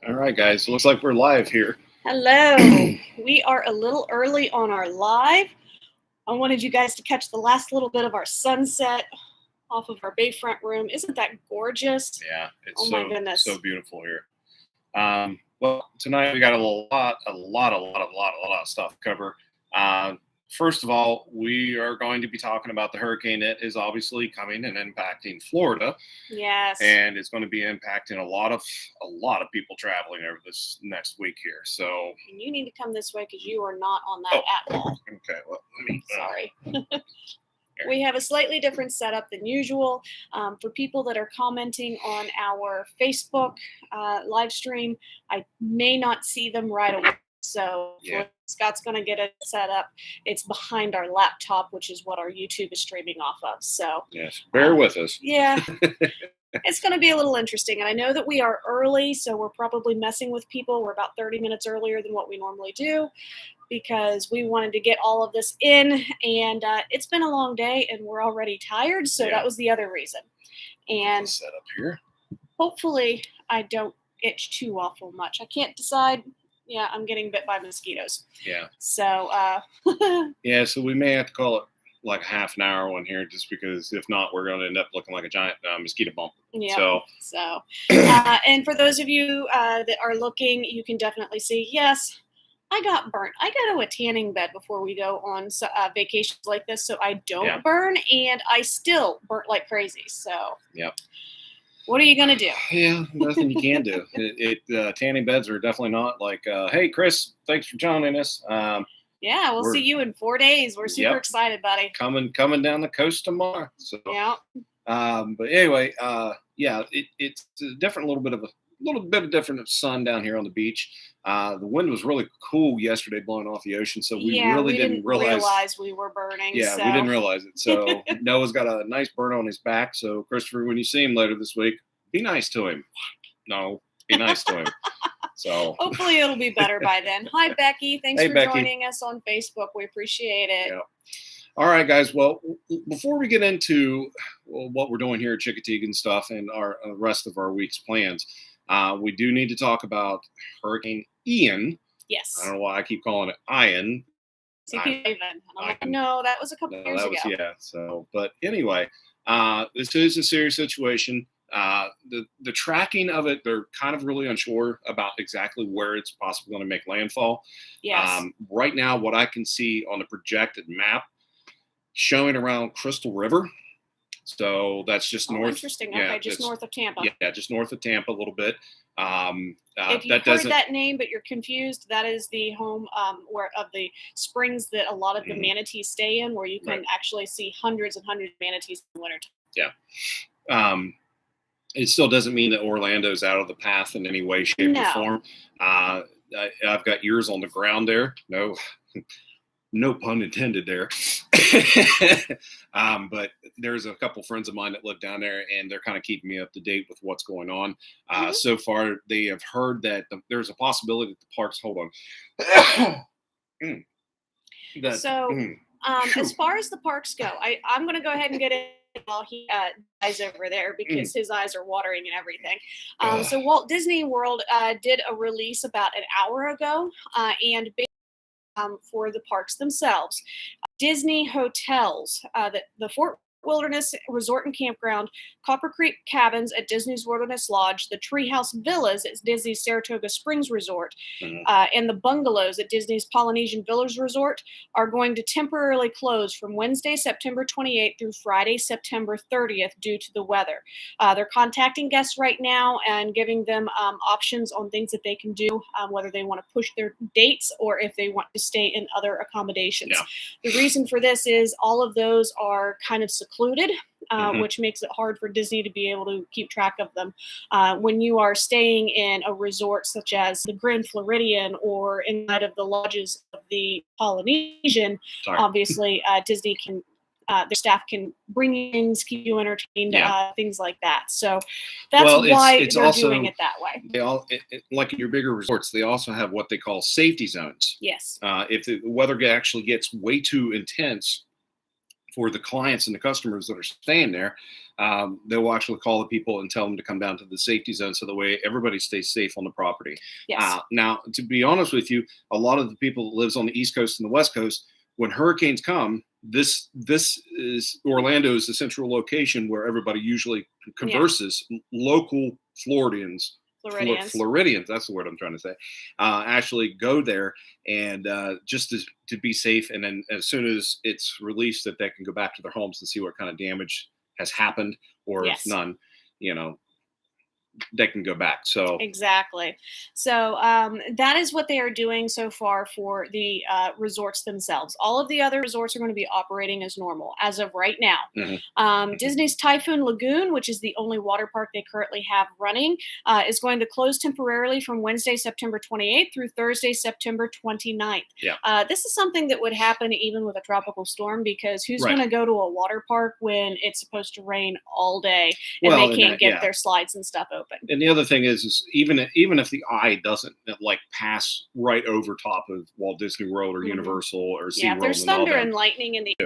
All right, guys. Looks like we're live here. Hello. We are a little early on our live. I wanted you guys to catch the last little bit of our sunset off of our bayfront room. Isn't that gorgeous? Yeah, it's Oh my goodness. so beautiful here. Well, tonight we got a lot of stuff to cover. First of all, we are going to be talking about the hurricane that is obviously coming and impacting Florida. Yes. And it's going to be impacting a lot of people traveling over this next week here. So And you need to come this way because you are not on that at all. Okay, well, let me. Sorry. We have a slightly different setup than usual. For people that are commenting on our Facebook live stream, I may not see them right away. So Scott's going to get it set up. It's behind our laptop, which is what our YouTube is streaming off of. So yes, bear with us. Yeah. It's going to be a little interesting. And I know that we are early, so we're probably messing with people. We're about 30 minutes earlier than what we normally do because we wanted to get all of this in. And it's been a long day, and we're already tired. So that was the other reason. And set up here. Hopefully I don't itch too awful much. I can't decide. Yeah, I'm getting bit by mosquitoes. Yeah. So, yeah, so we may have to call it like a half an hour one here, just because if not, we're going to end up looking like a giant mosquito bump. Yeah. So, and for those of you that are looking, you can definitely see, yes, I got burnt. I go to a tanning bed before we go on vacations like this, so I don't burn, and I still burnt like crazy. So, yep. What are you going to do? Yeah, nothing you can do. Tanning beds are definitely not like, hey, Chris, thanks for joining us. Yeah, we'll see you in 4 days. We're super excited, buddy. Coming down the coast tomorrow. So, yeah. But anyway, it's a different little bit of different sun down here on the beach. The wind was really cool yesterday, blowing off the ocean, so we really didn't realize we were burning. Yeah, we didn't realize it. So Noah's got a nice burn on his back. So Christopher, when you see him later this week, be nice to him. No, be nice to him. So hopefully it'll be better by then. Hi, Becky. Thanks for joining us on Facebook. We appreciate it. Yeah. All right, guys. Well, before we get into what we're doing here at Chincoteague and stuff and our rest of our week's plans, we do need to talk about Hurricane Ian. Yes. I don't know why I keep calling it Ian. No, that was a couple years ago. Yeah. So, but anyway, this is a serious situation. The tracking of it, they're kind of really unsure about exactly where it's possibly going to make landfall. Yes. Right now, what I can see on the projected map showing around Crystal River. So that's just north. Interesting. Okay, just north of Tampa. Yeah, just north of Tampa a little bit. If you've heard that name, but you're confused, that is the home of the springs that a lot of the manatees stay in, where you can actually see hundreds and hundreds of manatees in the wintertime. Yeah. It still doesn't mean that Orlando's out of the path in any way, shape, or form. I've got ears on the ground there. No pun intended there. But there's a couple friends of mine that live down there, and they're kind of keeping me up to date with what's going on. So far, they have heard that there's a possibility that the parks. Hold on. As far as the parks go, I'm going to go ahead and get in while he dies over there because his eyes are watering and everything. So Walt Disney World did a release about an hour ago, and for the parks themselves. Disney hotels, the Fort Wilderness Resort and Campground, Copper Creek Cabins at Disney's Wilderness Lodge, the Treehouse Villas at Disney's Saratoga Springs Resort, and the bungalows at Disney's Polynesian Villas Resort are going to temporarily close from Wednesday, September 28th through Friday, September 30th due to the weather. They're contacting guests right now and giving them options on things that they can do, whether they want to push their dates or if they want to stay in other accommodations. Yeah. The reason for this is all of those are kind of secluded, which makes it hard for Disney to be able to keep track of them. When you are staying in a resort such as the Grand Floridian or inside of the lodges of the Polynesian, obviously Disney can, their staff can bring in, keep you entertained, things like that. So that's why they're doing it that way. They all, like in your bigger resorts, they also have what they call safety zones. Yes. If the weather actually gets way too intense for the clients and the customers that are staying there, they'll actually call the people and tell them to come down to the safety zone so the way everybody stays safe on the property. Yes. Now, to be honest with you, a lot of the people that lives on the East Coast and the West Coast, when hurricanes come, this is Orlando is the central location where everybody usually converses. Local Floridians, that's the word I'm trying to say, actually go there and just to be safe. And then as soon as it's released, that they can go back to their homes and see what kind of damage has happened, or if none, they can go back. So exactly. So that is what they are doing so far for the resorts themselves. All of the other resorts are going to be operating as normal as of right now. Disney's Typhoon Lagoon, which is the only water park they currently have running, is going to close temporarily from Wednesday, September 28th through Thursday, September 29th. This is something that would happen even with a tropical storm, because who's going to go to a water park when it's supposed to rain all day and they can't get their slides and stuff open? And the other thing is even if the eye doesn't like pass right over top of Walt Disney World or Universal or SeaWorld, there's thunder and lightning in the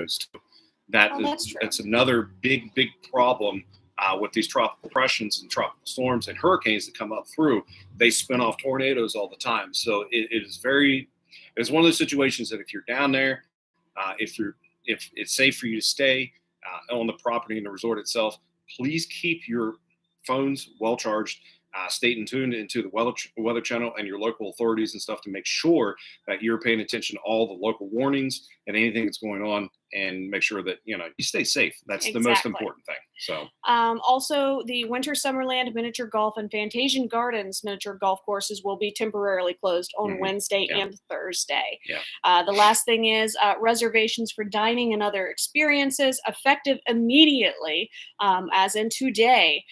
that's another big problem with these tropical depressions and tropical storms and hurricanes that come up through. They spin off tornadoes all the time. So it's one of those situations that if you're down there, if it's safe for you to stay on the property and the resort itself, please keep your phones well charged. Stay in tuned into the weather channel and your local authorities and stuff to make sure that you're paying attention to all the local warnings and anything that's going on, and make sure that you stay safe. That's the most important thing. So also the Winter Summerland Miniature Golf and Fantasian Gardens miniature golf courses will be temporarily closed on Wednesday and Thursday. The last thing is reservations for dining and other experiences, effective immediately, as in today.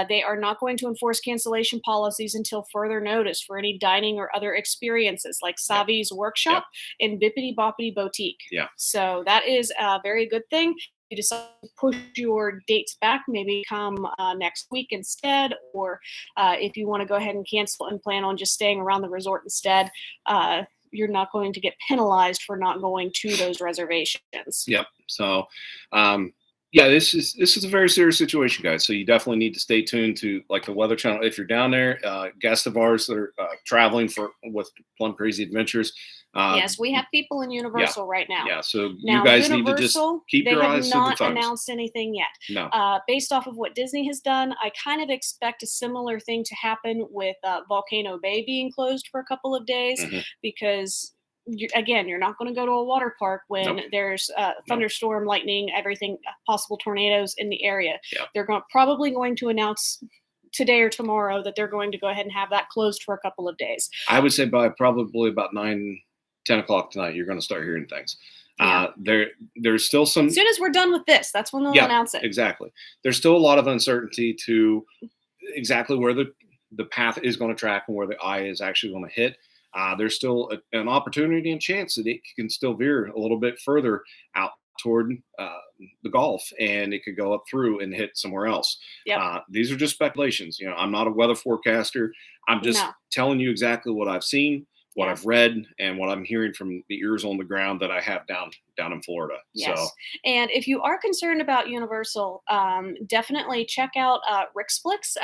They are not going to enforce cancellation policies until further notice for any dining or other experiences like Savi's Workshop and Bippity Boppity Boutique. So that is a very good thing. You decide to push your dates back, maybe come next week instead, or if you want to go ahead and cancel and plan on just staying around the resort instead, you're not going to get penalized for not going to those reservations. So this is a very serious situation, guys. So you definitely need to stay tuned to like the Weather Channel if you're down there. Guests of ours that are traveling with Plum Crazy Adventures. Yes, we have people in Universal right now. So you guys need to just keep your eyes to the thumbs. They have not announced anything yet. No. Based off of what Disney has done, I kind of expect a similar thing to happen with Volcano Bay being closed for a couple of days, because you're not going to go to a water park when there's thunderstorm, lightning, everything, possible tornadoes in the area. They're probably going to announce today or tomorrow that they're going to go ahead and have that closed for a couple of days. I would say by probably about 9-10 o'clock tonight, you're going to start hearing things. There's still some. As soon as we're done with this, that's when they'll announce it. Exactly. There's still a lot of uncertainty to exactly where the path is going to track and where the eye is actually going to hit. There's still an opportunity and chance that it can still veer a little bit further out toward the Gulf, and it could go up through and hit somewhere else. These are just speculations. I'm not a weather forecaster. I'm just telling you exactly what I've seen, what I've read, and what I'm hearing from the ears on the ground that I have down in Florida. Yes. So, and if you are concerned about Universal, definitely check out Rickflix.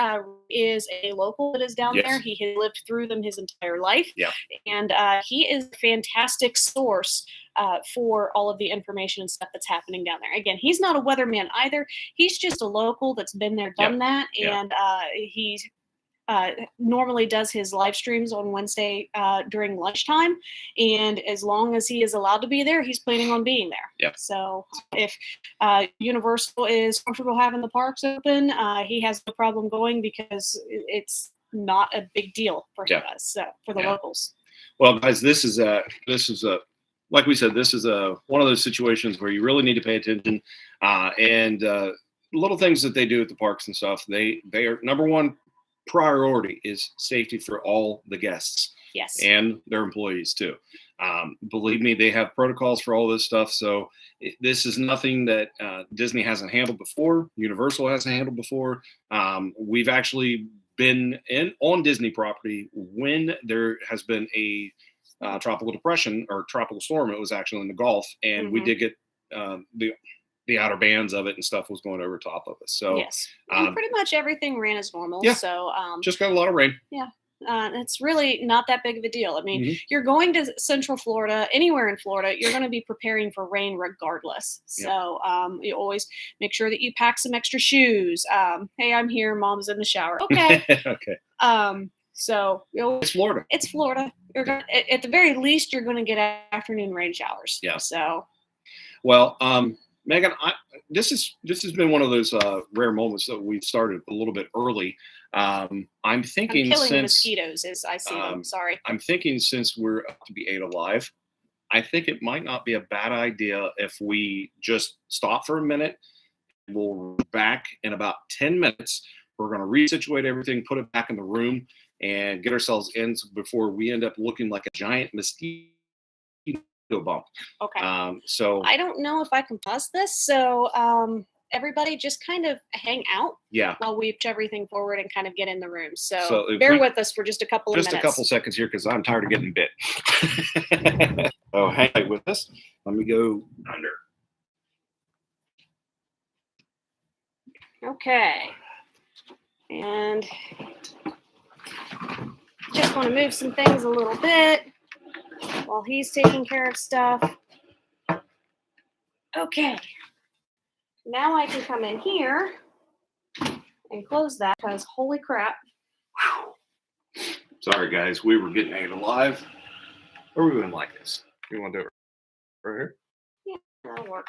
Is a local that is down there. He has lived through them his entire life. And he is a fantastic source for all of the information and stuff that's happening down there. Again, he's not a weatherman either. He's just a local that's been there, done that. And he's normally does his live streams on Wednesday during lunchtime, and as long as he is allowed to be there, he's planning on being there. So if Universal is comfortable having the parks open, he has no problem going, because it's not a big deal for us, for the locals. Well, guys, this is like we said, this is one of those situations where you really need to pay attention, and little things that they do at the parks and stuff. They are number one priority is safety for all the guests and their employees too. Believe me, they have protocols for all this stuff. So this is nothing that Disney hasn't handled before. Universal hasn't handled before. We've actually been on Disney property when there has been a tropical depression or tropical storm. It was actually in the Gulf, and we did get the the outer bands of it and stuff was going over top of us. So yes, and pretty much everything ran as normal. Yeah. So just got a lot of rain. yeah. It's really not that big of a deal. I mean, Mhm. you're going to Central Florida, anywhere in Florida, you're going to be preparing for rain regardless. Yep. So you always make sure that you pack some extra shoes. Hey, I'm here. Mom's in the shower. Okay. Okay. So It's Florida. it's Florida. You're gonna, at the very least, you're going to get afternoon rain showers. Yeah. So Well, Megan, this has been one of those rare moments that we started a little bit early. I'm thinking I'm killing since mosquitoes as I see them. Sorry. I'm thinking since we're up to be 8 alive, I think it might not be a bad idea if we just stop for a minute. We'll be back in about 10 minutes. We're going to resituate everything, put it back in the room, and get ourselves in before we end up looking like a giant mosquito bump. Okay. So I don't know if I can pause this. So everybody just kind of hang out yeah, while we push everything forward and kind of get in the room. So So if bear we- with us for just a couple of just minutes. a couple seconds here because I'm tired of getting bit. Oh, hang tight with us. Let me go under. Okay. And just want to move some things a little bit while he's taking care of stuff. Okay. Now I can come in here and close that because holy crap. Sorry, guys. We were getting 8 alive. Or we wouldn't like this. You want to do it right here? Yeah, that'll work.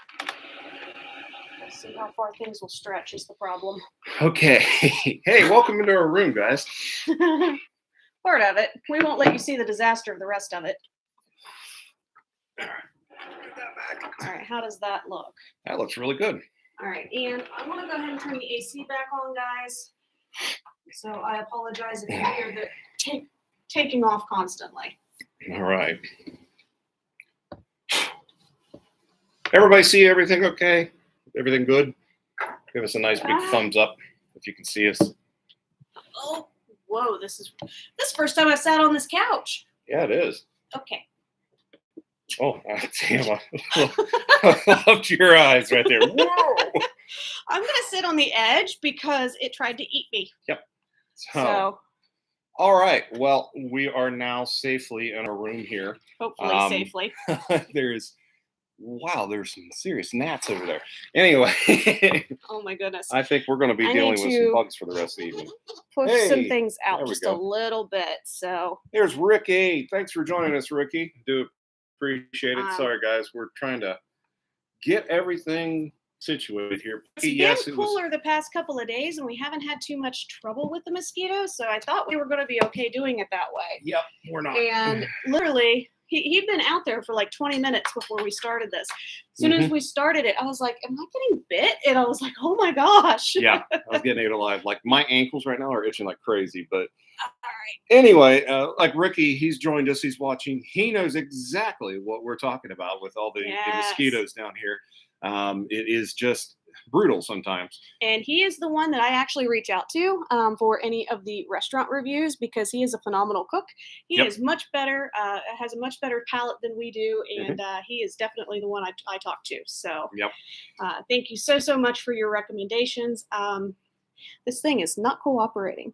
Let's see how far things will stretch is the problem. Okay. Hey, welcome into our room, guys. Part of it. We won't let you see the disaster of the rest of it. All right. Get that back. All right, how does that look? That looks really good. All right, and I want to go ahead and turn the AC back on, guys. So I apologize if you hear the taking off constantly. All right. Everybody see everything okay? Everything good? Give us a nice big thumbs up if you can see us. Oh, whoa, this is first time I've sat on this couch. Yeah, it is. Okay. Oh, damn. I loved your eyes right there. Whoa. I'm going to sit on the edge because it tried to eat me. Yep. So all right. Well, we are now safely in our room here. hopefully safely. There's some serious gnats over there. Anyway. Oh my goodness. I think we're going to be dealing with some bugs for the rest of the evening. Push some things there out we just go. a little bit. So There's Ricky. Thanks for joining us, Ricky. Do appreciate it. Sorry, guys. We're trying to get everything situated here. it's been cooler the past couple of days, and we haven't had too much trouble with the mosquitoes. So I thought we were going to be okay doing it that way. Yep, we're not. And literally, he'd been out there for like 20 minutes before we started this. As soon as we started it, I was like, am I getting bit? And I was like, oh my gosh. Yeah, I was getting 8 alive. Like my ankles right now are itching like crazy. But all right. Anyway, like Ricky, he's joined us. He's watching. He knows exactly what we're talking about with all the mosquitoes down here. It is just brutal sometimes. And he is the one that I actually reach out to for any of the restaurant reviews because he is a phenomenal cook. He is much better, has a much better palate than we do, and he is definitely the one I talk to. So thank you so much for your recommendations. This thing is not cooperating.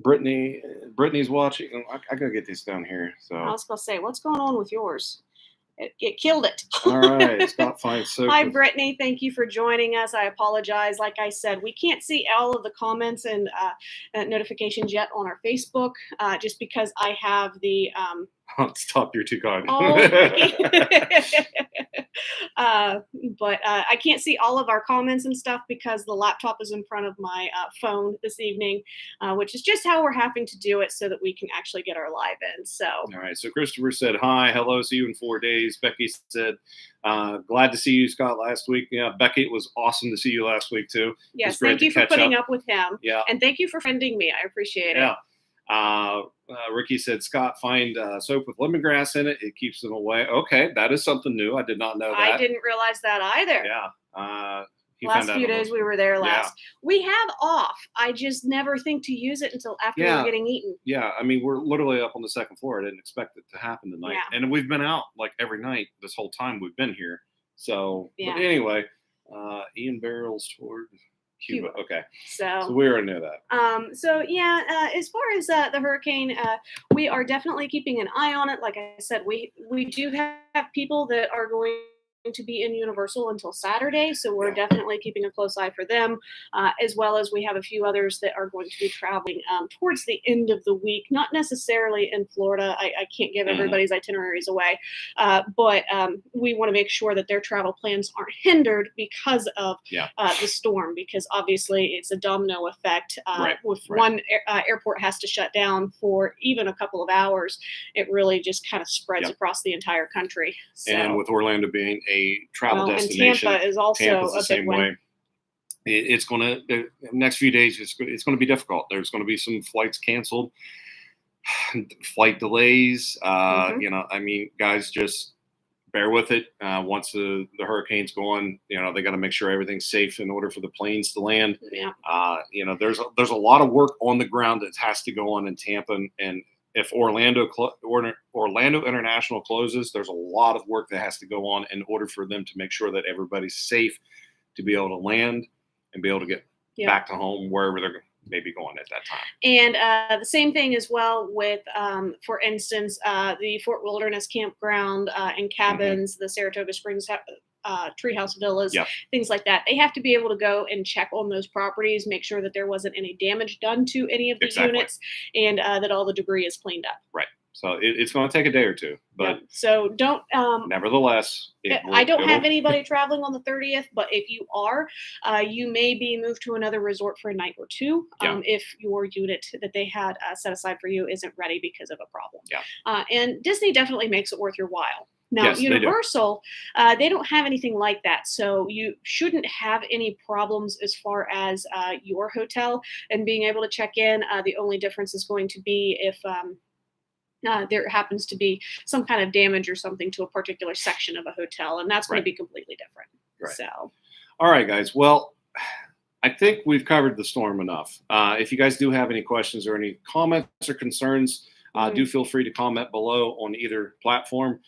Brittany's watching. I gotta get this down here. So I was gonna say, what's going on with yours? It killed it. All right, Scott finds soap. Hi, Brittany. Thank you for joining us. I apologize. Like I said, we can't see all of the comments and notifications yet on our Facebook, just because I have the. Stop! You're too kind. But I can't see all of our comments and stuff because the laptop is in front of my phone this evening, which is just how we're having to do it so that we can actually get our live in. So. All right. So Christopher said, hi, hello, see you in 4 days. Becky said, glad to see you, Scott, last week. Yeah, Becky, it was awesome to see you last week, too. Yes, thank you for putting up with him. Yeah. And thank you for friending me. I appreciate it. Yeah. Ricky said, Scott, find soap with lemongrass in it. It keeps them away. Okay, that is something new. I did not know that. I didn't realize that either. Yeah. Last few days we were there last. Yeah. We have off. I just never think to use it until after we're getting eaten. Yeah, I mean, we're literally up on the second floor. I didn't expect it to happen tonight. Yeah. And we've been out like every night this whole time we've been here. So, but anyway, Ian barrels toward Cuba. Okay. So So we already know that. so yeah, as far as the hurricane, we are definitely keeping an eye on it. Like I said, we do have people that are going to be in Universal until Saturday, so we're Yeah. definitely keeping a close eye for them, as well as we have a few others that are going to be traveling towards the end of the week. Not necessarily in Florida. I can't give everybody's itineraries away, but we want to make sure that their travel plans aren't hindered because of the storm, because obviously it's a domino effect. If one airport has to shut down for even a couple of hours, it really just kind of spreads across the entire country. So, and with Orlando being a travel destination, and Tampa is also Tampa's the a same big one. way. It's going to the next few days. It's going to be difficult. There's going to be some flights canceled, flight delays. You know, I mean, guys, just bear with it. Once the hurricane's gone, you know, they got to make sure everything's safe in order for the planes to land. Yeah. You know, there's a lot of work on the ground that has to go on in Tampa, and if Orlando International closes, there's a lot of work that has to go on in order for them to make sure that everybody's safe to be able to land and be able to get back to home wherever they're maybe going at that time. And the same thing as well with, for instance, the Fort Wilderness Campground and cabins, the Saratoga Springs treehouse villas, things like that. They have to be able to go and check on those properties, make sure that there wasn't any damage done to any of the units, and that all the debris is cleaned up. Right. So it's going to take a day or two, but so don't. Nevertheless, I don't have anybody traveling on the 30th, but if you are, you may be moved to another resort for a night or two if your unit that they had set aside for you isn't ready because of a problem. And Disney definitely makes it worth your while. Now, Universal, they don't have anything like that. So you shouldn't have any problems as far as your hotel and being able to check in. The only difference is going to be if there happens to be some kind of damage or something to a particular section of a hotel, and that's going to be completely different. So, all right, guys. Well, I think we've covered the storm enough. If you guys do have any questions or any comments or concerns, do feel free to comment below on either platform.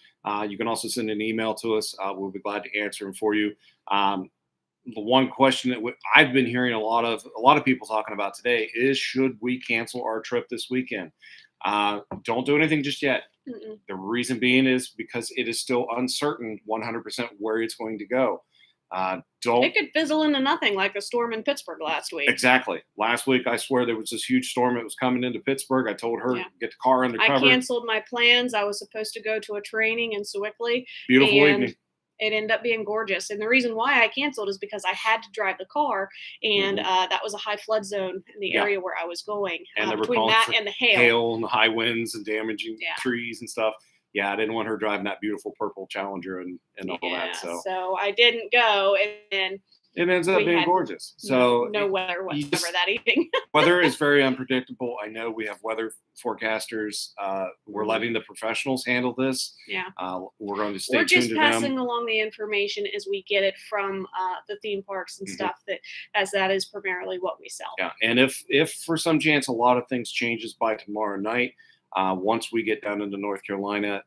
You can also send an email to us. We'll be glad to answer them for you. The one question that I've been hearing a lot of people talking about today is, should we cancel our trip this weekend? Don't do anything just yet. The reason being is because it is still uncertain 100% where it's going to go. It could fizzle into nothing like a storm in Pittsburgh last week. Exactly. Last week, I swear there was this huge storm that was coming into Pittsburgh. I told her, get the car under cover. I canceled my plans. I was supposed to go to a training in Sewickley. Beautiful evening. It ended up being gorgeous. And the reason why I canceled is because I had to drive the car, and that was a high flood zone in the area where I was going. And between that and the hail and the high winds and damaging trees and stuff. Yeah, I didn't want her driving that beautiful purple Challenger and all that. So I didn't go, and it ends up being gorgeous. So no weather whatsoever that evening. Weather is very unpredictable. I know we have weather forecasters. We're letting the professionals handle this. We're going to stay tuned to them. We're just passing along the information as we get it from the theme parks and stuff, as that is primarily what we sell. Yeah, and if for some chance a lot of things changes by tomorrow night, once we get down into North Carolina,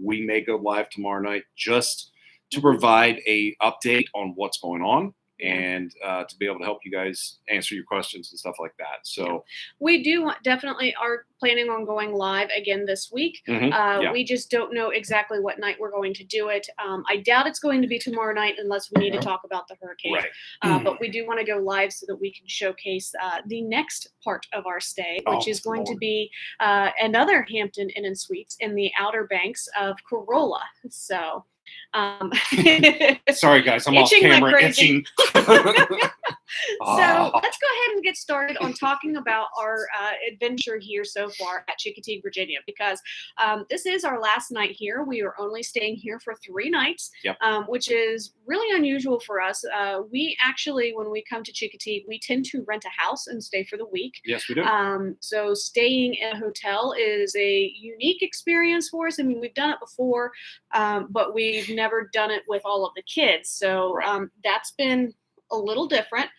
we may go live tomorrow night just to provide a update on what's going on and to be able to help you guys answer your questions and stuff like that. So we definitely are planning on going live again this week. We just don't know exactly what night we're going to do it. I doubt it's going to be tomorrow night unless we need to talk about the hurricane. But we do want to go live so that we can showcase the next part of our stay, which is going to be another Hampton Inn and Suites in the Outer Banks of Corolla. So sorry guys, I'm off camera itching. So let's go ahead and get started on talking about our adventure here so far at Chincoteague, Virginia, because this is our last night here. We are only staying here for 3 nights, which is really unusual for us. We actually, when we come to Chincoteague, we tend to rent a house and stay for the week. Yes, we do. So staying in a hotel is a unique experience for us. I mean, we've done it before, but we've never done it with all of the kids. So that's been a little different,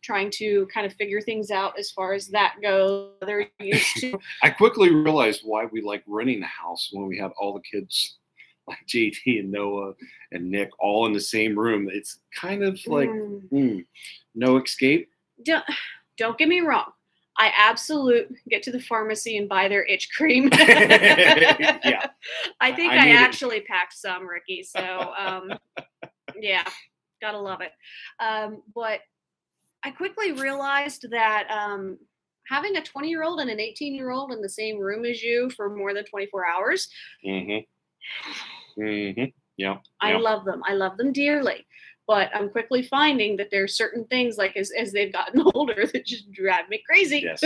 trying to kind of figure things out as far as that goes. They're used to. I quickly realized why we like renting a house when we have all the kids like JT and Noah and Nick all in the same room. It's kind of like no escape. Don't get me wrong. I absolutely get to the pharmacy and buy their itch cream. Yeah. I think I actually packed some, Ricky. So, yeah, gotta love it. But I quickly realized that having a 20-year-old and an 18-year-old in the same room as you for more than 24 hours. Yeah. I love them. I love them dearly. But I'm quickly finding that there's certain things, like as they've gotten older, that just drive me crazy. Yes.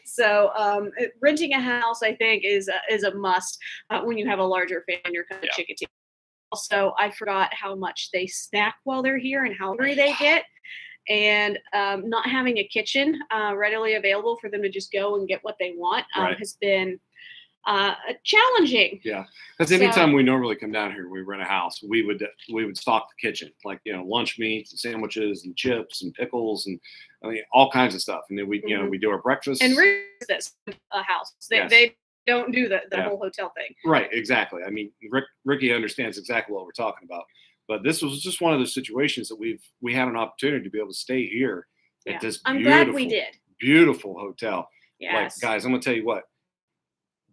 So renting a house, I think, is a must when you have a larger family and you're kind of Chincoteague. Also, I forgot how much they snack while they're here and how hungry they get. And not having a kitchen readily available for them to just go and get what they want has been challenging. Yeah, because anytime we normally come down here, we rent a house, we would stock the kitchen, like lunch meats and sandwiches and chips and pickles and all kinds of stuff. And then we we do our breakfast. And this a house. They don't do the whole hotel thing. Right, exactly. I mean, Ricky understands exactly what we're talking about. But this was just one of those situations that we had an opportunity to be able to stay here at this I'm glad we did. Beautiful hotel. Yes. Like, guys, I'm gonna tell you what.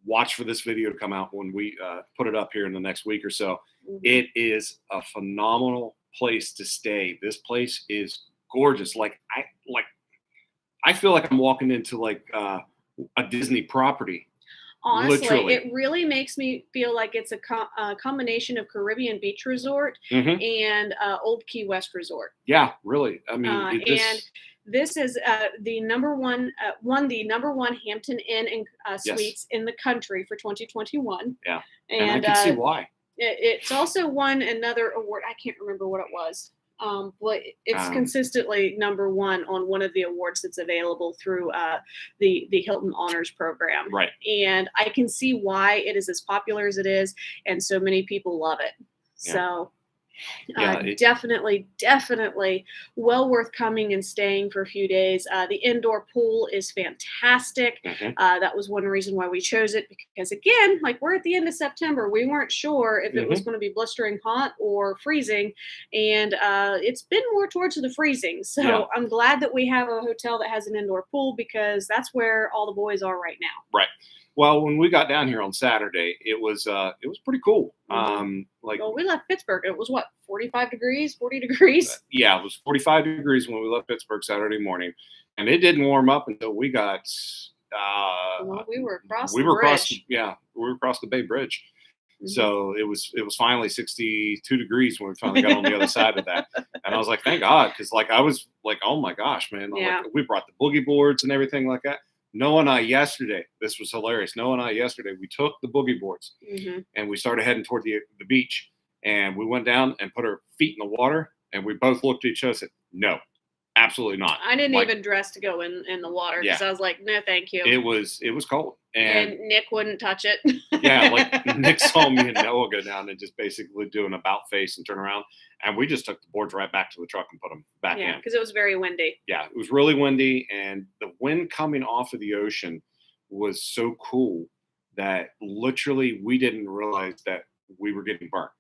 Watch for this video to come out when we put it up here in the next week or so. It is a phenomenal place to stay. This place is gorgeous. I feel like I'm walking into like a Disney property. Honestly, literally. It really makes me feel like it's a combination of Caribbean Beach Resort and Old Key West Resort. Yeah, really. I mean, this is the number one Hampton Inn and Suites in the country for 2021. Yeah, and I can see why. It's also won another award. I can't remember what it was, but it's consistently number one on one of the awards that's available through the Hilton Honors Program. Right. And I can see why it is as popular as it is, and so many people love it. Yeah. So. Definitely well worth coming and staying for a few days. The indoor pool is fantastic. That was one reason why we chose it, because again, like, we're at the end of September, we weren't sure if it was going to be blistering hot or freezing, and it's been more towards the freezing. So I'm glad that we have a hotel that has an indoor pool, because that's where all the boys are right now. Right. Well, when we got down here on Saturday, it was pretty cool. Well, we left Pittsburgh. It was what, 45 degrees, 40 degrees? Yeah, it was 45 degrees when we left Pittsburgh Saturday morning, and it didn't warm up until we got. We were across. We were across the Bay Bridge. So it was finally 62 degrees when we finally got on the other side of that, and I was like, thank God, because like I was like, oh my gosh, man, like, we brought the boogie boards and everything like that. Noah and I yesterday, this was hilarious. Noah and I yesterday, we took the boogie boards and we started heading toward the beach, and we went down and put our feet in the water, and we both looked at each other and said, no, absolutely not. I didn't even dress to go in the water, because I was like, no, thank you. It was cold. And Nick wouldn't touch it. Yeah, like Nick saw me and Noah go down and just basically do an about face and turn around. And we just took the boards right back to the truck and put them back in. Yeah, because it was very windy. Yeah, it was really windy. And the wind coming off of the ocean was so cool that literally we didn't realize that we were getting burnt.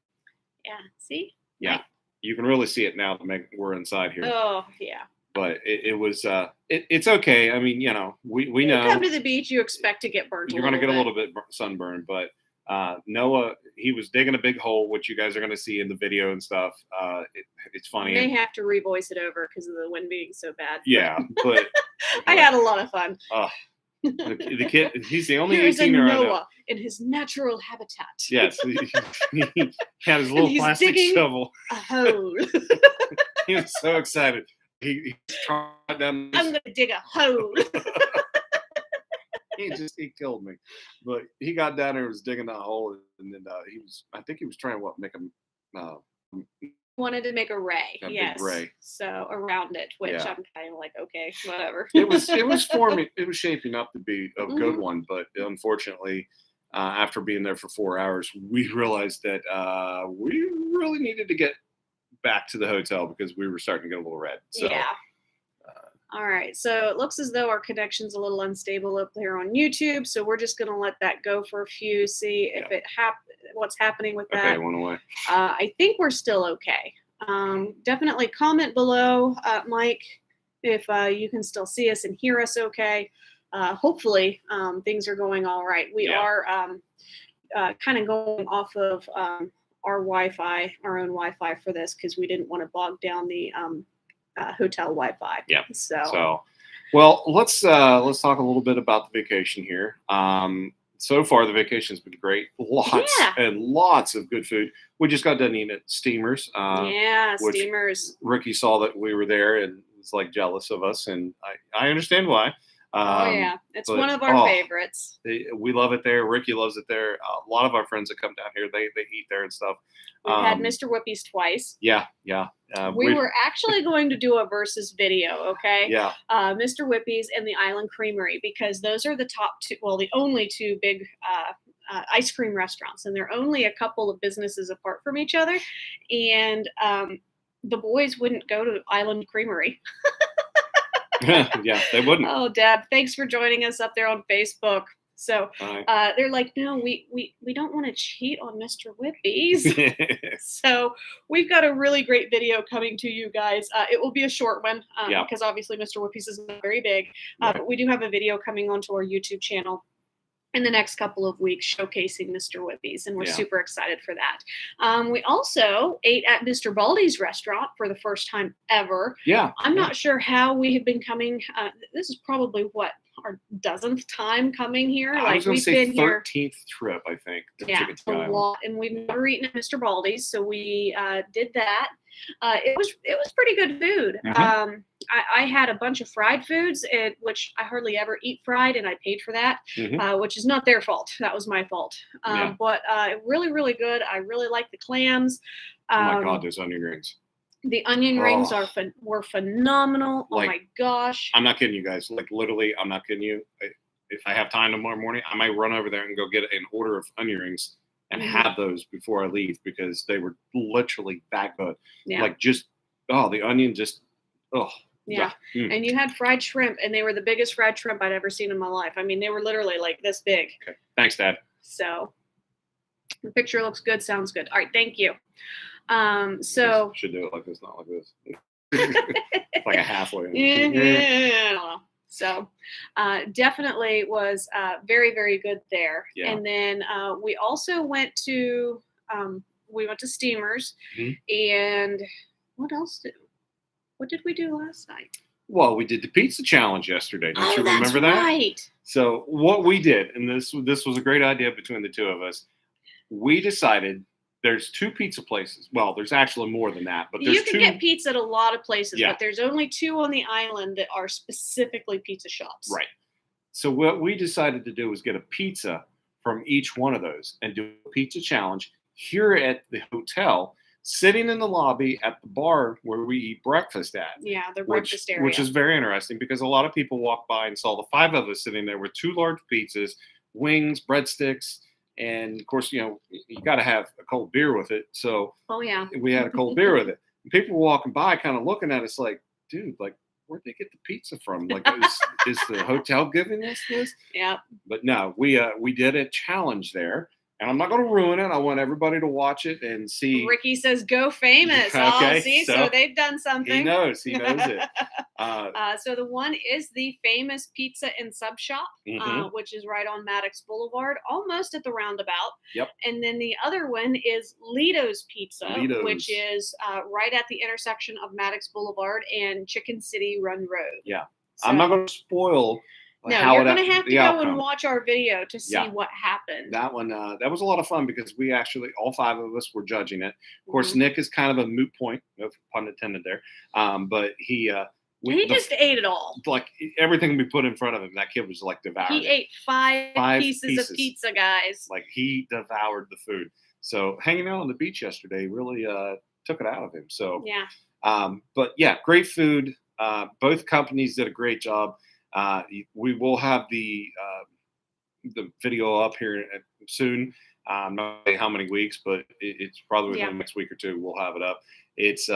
Yeah, see? Yeah, you can really see it now that we're inside here. Oh, yeah. But it was it's okay. I mean, we know. You come to the beach, you expect to get burnt. You're going to get a little bit sunburned, but Noah, he was digging a big hole, which you guys are going to see in the video and stuff. It's funny. They have to revoice it over because of the wind being so bad. Yeah, but I had a lot of fun. The kid, he's the only Here's 18-year-old. Noah in his natural habitat. Yes, he had his little plastic shovel. A hole. He was so excited. He tried down. I'm going to dig a hole. He killed me, but he got down there and was digging that hole, and then I think he was trying to make him. Wanted to make a ray. Big ray. So around it, which I'm kind of like, okay, whatever. It was forming. It was shaping up to be a good one, but unfortunately, after being there for 4 hours, we realized that we really needed to get back to the hotel because we were starting to get a little red. So, yeah. All right. So it looks as though our connection's a little unstable up there on YouTube. So we're just going to let that go for a few, see if it happens. what's happening with Okay, that. it went away. I think we're still okay. Definitely comment below, Mike, if you can still see us and hear us okay. Hopefully, things are going all right. We are kind of going off of our Wi-Fi, our own Wi-Fi for this, because we didn't want to bog down the hotel Wi-Fi. Yeah. So well, let's talk a little bit about the vacation here. So far, the vacation's been great. Lots and lots of good food. We just got done eating at Steamers. Steamers. Ricky saw that we were there and was like jealous of us, and I understand why. It's one of our favorites. We love it there. Ricky loves it there. A lot of our friends that come down here, they eat there and stuff. We've had Mr. Whoopies twice. Yeah. We were actually going to do a versus video, okay? Yeah. Mr. Whoopies and the Island Creamery, because those are the top two, well, the only two big ice cream restaurants, and they're only a couple of businesses apart from each other. And the boys wouldn't go to Island Creamery. Yeah, they wouldn't. Oh, Deb, thanks for joining us up there on Facebook. So they're like, no, we don't want to cheat on Mr. Whoopies. So we've got a really great video coming to you guys. It will be a short one because obviously Mr. Whoopies is not very big. But we do have a video coming onto our YouTube channel in the next couple of weeks showcasing Mr. Whoopies, and we're super excited for that. We also ate at Mr. Baldy's restaurant for the first time ever. I'm not sure how we have been coming. This is probably our 10th time coming here. I was going to say 13th trip, I think. A lot, and we've never eaten at Mr. Baldy's, so we did that. It was pretty good food. I had a bunch of fried foods, which I hardly ever eat fried, and I paid for that, which is not their fault. That was my fault. But really, really good. I really like the clams. Oh my God, those onion rings. The onion rings were phenomenal. Oh my gosh. I'm not kidding you guys. Like literally, I'm not kidding you. If I have time tomorrow morning, I might run over there and go get an order of onion rings and have those before I leave, because they were literally that good. Like the onion just, And you had fried shrimp, and they were the biggest fried shrimp I'd ever seen in my life. I mean, they were literally like this big. Okay. Thanks, Dad. So the picture looks good. Sounds good. All right. Thank you. Should do it like this, not like this. It's like a halfway. So definitely was very, very good there. And then we also went to Steamers, and what did we do last night? Well, we did the pizza challenge yesterday. Don't you remember that? Right. So what we did, and this was a great idea between the two of us, we decided there's 2 pizza places. Well, there's actually more than that, but there's you can get pizza at a lot of places, but there's only 2 on the island that are specifically pizza shops. Right. So what we decided to do was get a pizza from each one of those and do a pizza challenge here at the hotel, sitting in the lobby at the bar where we eat breakfast at. Yeah, the breakfast area. Which is very interesting, because a lot of people walked by and saw the 5 of us sitting there with 2 large pizzas, wings, breadsticks, and of course, you got to have a cold beer with it. So we had a cold beer with it. And people were walking by kind of looking at us like, dude, like, where'd they get the pizza from? Like, is the hotel giving us this? Yeah. But no, we did a challenge there. And I'm not going to ruin it. I want everybody to watch it and see. Ricky says, "Go famous." Okay, see, so they've done something. He knows it. So the one is the famous Pizza and Sub Shop, which is right on Maddox Boulevard, almost at the roundabout. Yep. And then the other one is Lido's Pizza, which is right at the intersection of Maddox Boulevard and Chicken City Run Road. Yeah. So, I'm not going to spoil. No, you're going to have to go and watch our video to see what happened. That one, that was a lot of fun, because we actually, all 5 of us were judging it. Of course, Nick is kind of a moot point, no pun intended there. But he just ate it all. Like everything we put in front of him, that kid was like devouring. He ate 5 pieces of pizza, guys. Like he devoured the food. So hanging out on the beach yesterday really took it out of him. So but yeah, great food. Both companies did a great job. We will have the video up here soon. I'm not saying how many weeks, but it's probably within the next week or 2. We'll have it up. It's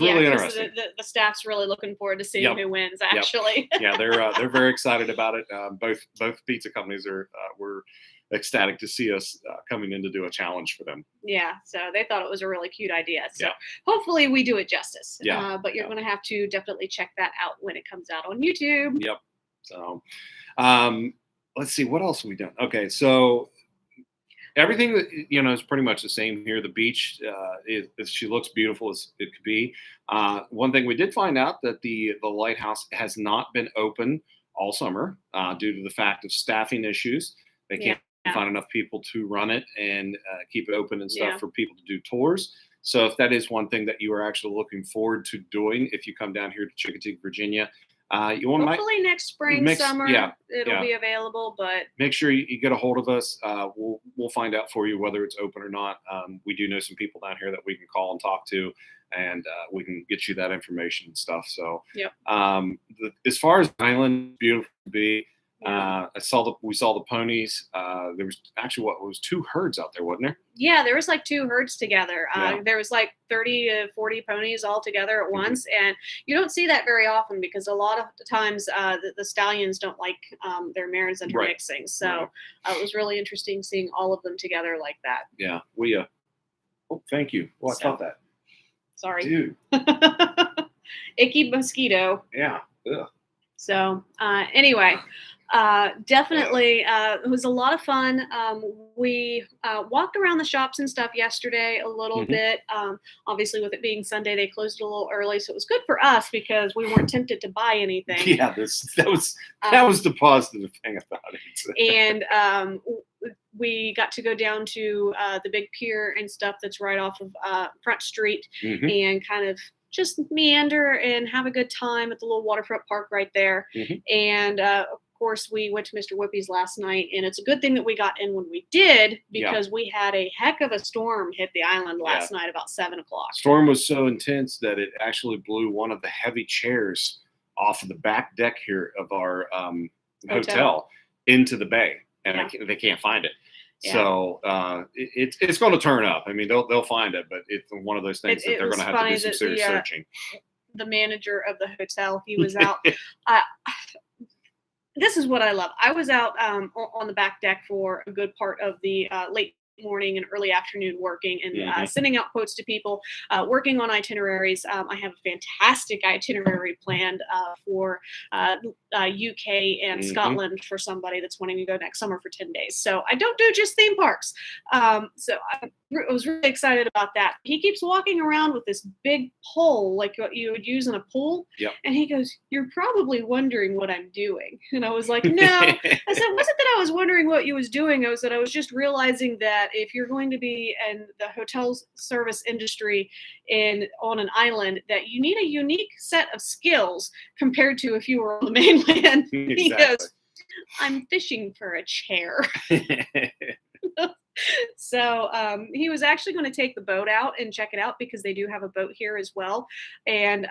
really interesting. The staff's really looking forward to seeing who wins. Actually, they're very excited about it. Both pizza companies ecstatic to see us coming in to do a challenge for them. Yeah, so they thought it was a really cute idea. So Yeah. hopefully we do it justice. Yeah. But you're going to have to definitely check that out when it comes out on YouTube. Yep. So let's see, what else have we done? Okay, so everything that is pretty much the same here. The beach, she looks beautiful as it could be. One thing we did find out that the lighthouse has not been open all summer due to the fact of staffing issues. They can't find enough people to run it and keep it open and stuff for people to do tours. So if that is one thing that you are actually looking forward to doing, if you come down here to Chincoteague, Virginia, hopefully next spring, summer, it'll be available. But make sure you get a hold of us. We'll find out for you whether it's open or not. We do know some people down here that we can call and talk to, and we can get you that information and stuff. So, as far as the island, beautiful to be. We saw the ponies. There was actually was 2 herds out there, wasn't there? Yeah, there was like 2 herds together. There was like 30 to 40 ponies all together at once, and you don't see that very often because a lot of the times the stallions don't like their mares intermixing. So it was really interesting seeing all of them together like that. Yeah, we. Oh, thank you. Well, I thought that. Sorry, dude. Icky mosquito. Yeah. Ugh. So anyway. Definitely, it was a lot of fun. We walked around the shops and stuff yesterday a little bit. Obviously, with it being Sunday, they closed a little early, so it was good for us because we weren't tempted to buy anything. Yeah, that was the positive thing about it. And we got to go down to the big pier and stuff that's right off of Front Street and kind of just meander and have a good time at the little waterfront park right there. And of course, we went to Mr. Whippy's last night, and it's a good thing that we got in when we did because we had a heck of a storm hit the island last night about 7 o'clock. Storm was so intense that it actually blew one of the heavy chairs off of the back deck here of our hotel into the bay, and they can't find it. Yeah. So it's going to turn up. I mean, they'll find it, but it's one of those things that they're going to have to do some serious searching. The manager of the hotel, he was out. This is what I love. I was out on the back deck for a good part of the late morning and early afternoon working and sending out quotes to people, working on itineraries. I have a fantastic itinerary planned for UK and Scotland for somebody that's wanting to go next summer for 10 days. So I don't do just theme parks. So I was really excited about that. He keeps walking around with this big pole like what you would use in a pool. And he goes, "You're probably wondering what I'm doing." And I was like, "No." I said, "It wasn't that I was wondering what you was doing. I was just realizing that if you're going to be in the hotel service industry on an island, that you need a unique set of skills compared to if you were on the mainland." He goes, "I'm fishing for a chair." So he was actually going to take the boat out and check it out because they do have a boat here as well. And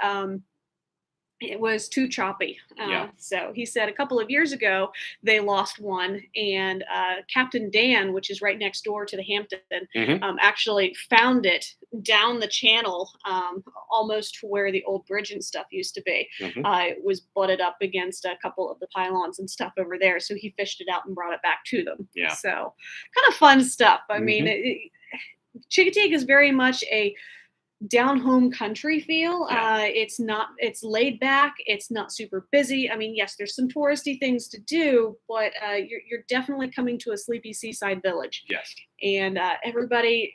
it was too choppy. So he said a couple of years ago, they lost one, and Captain Dan, which is right next door to the Hampton, actually found it down the channel, almost to where the old bridge and stuff used to be. It was butted up against a couple of the pylons and stuff over there. So he fished it out and brought it back to them. So kind of fun stuff. I mean, Chincoteague is very much a down home country feel. It's laid back. It's not super busy. I mean, yes, there's some touristy things to do, but you're definitely coming to a sleepy seaside village. And everybody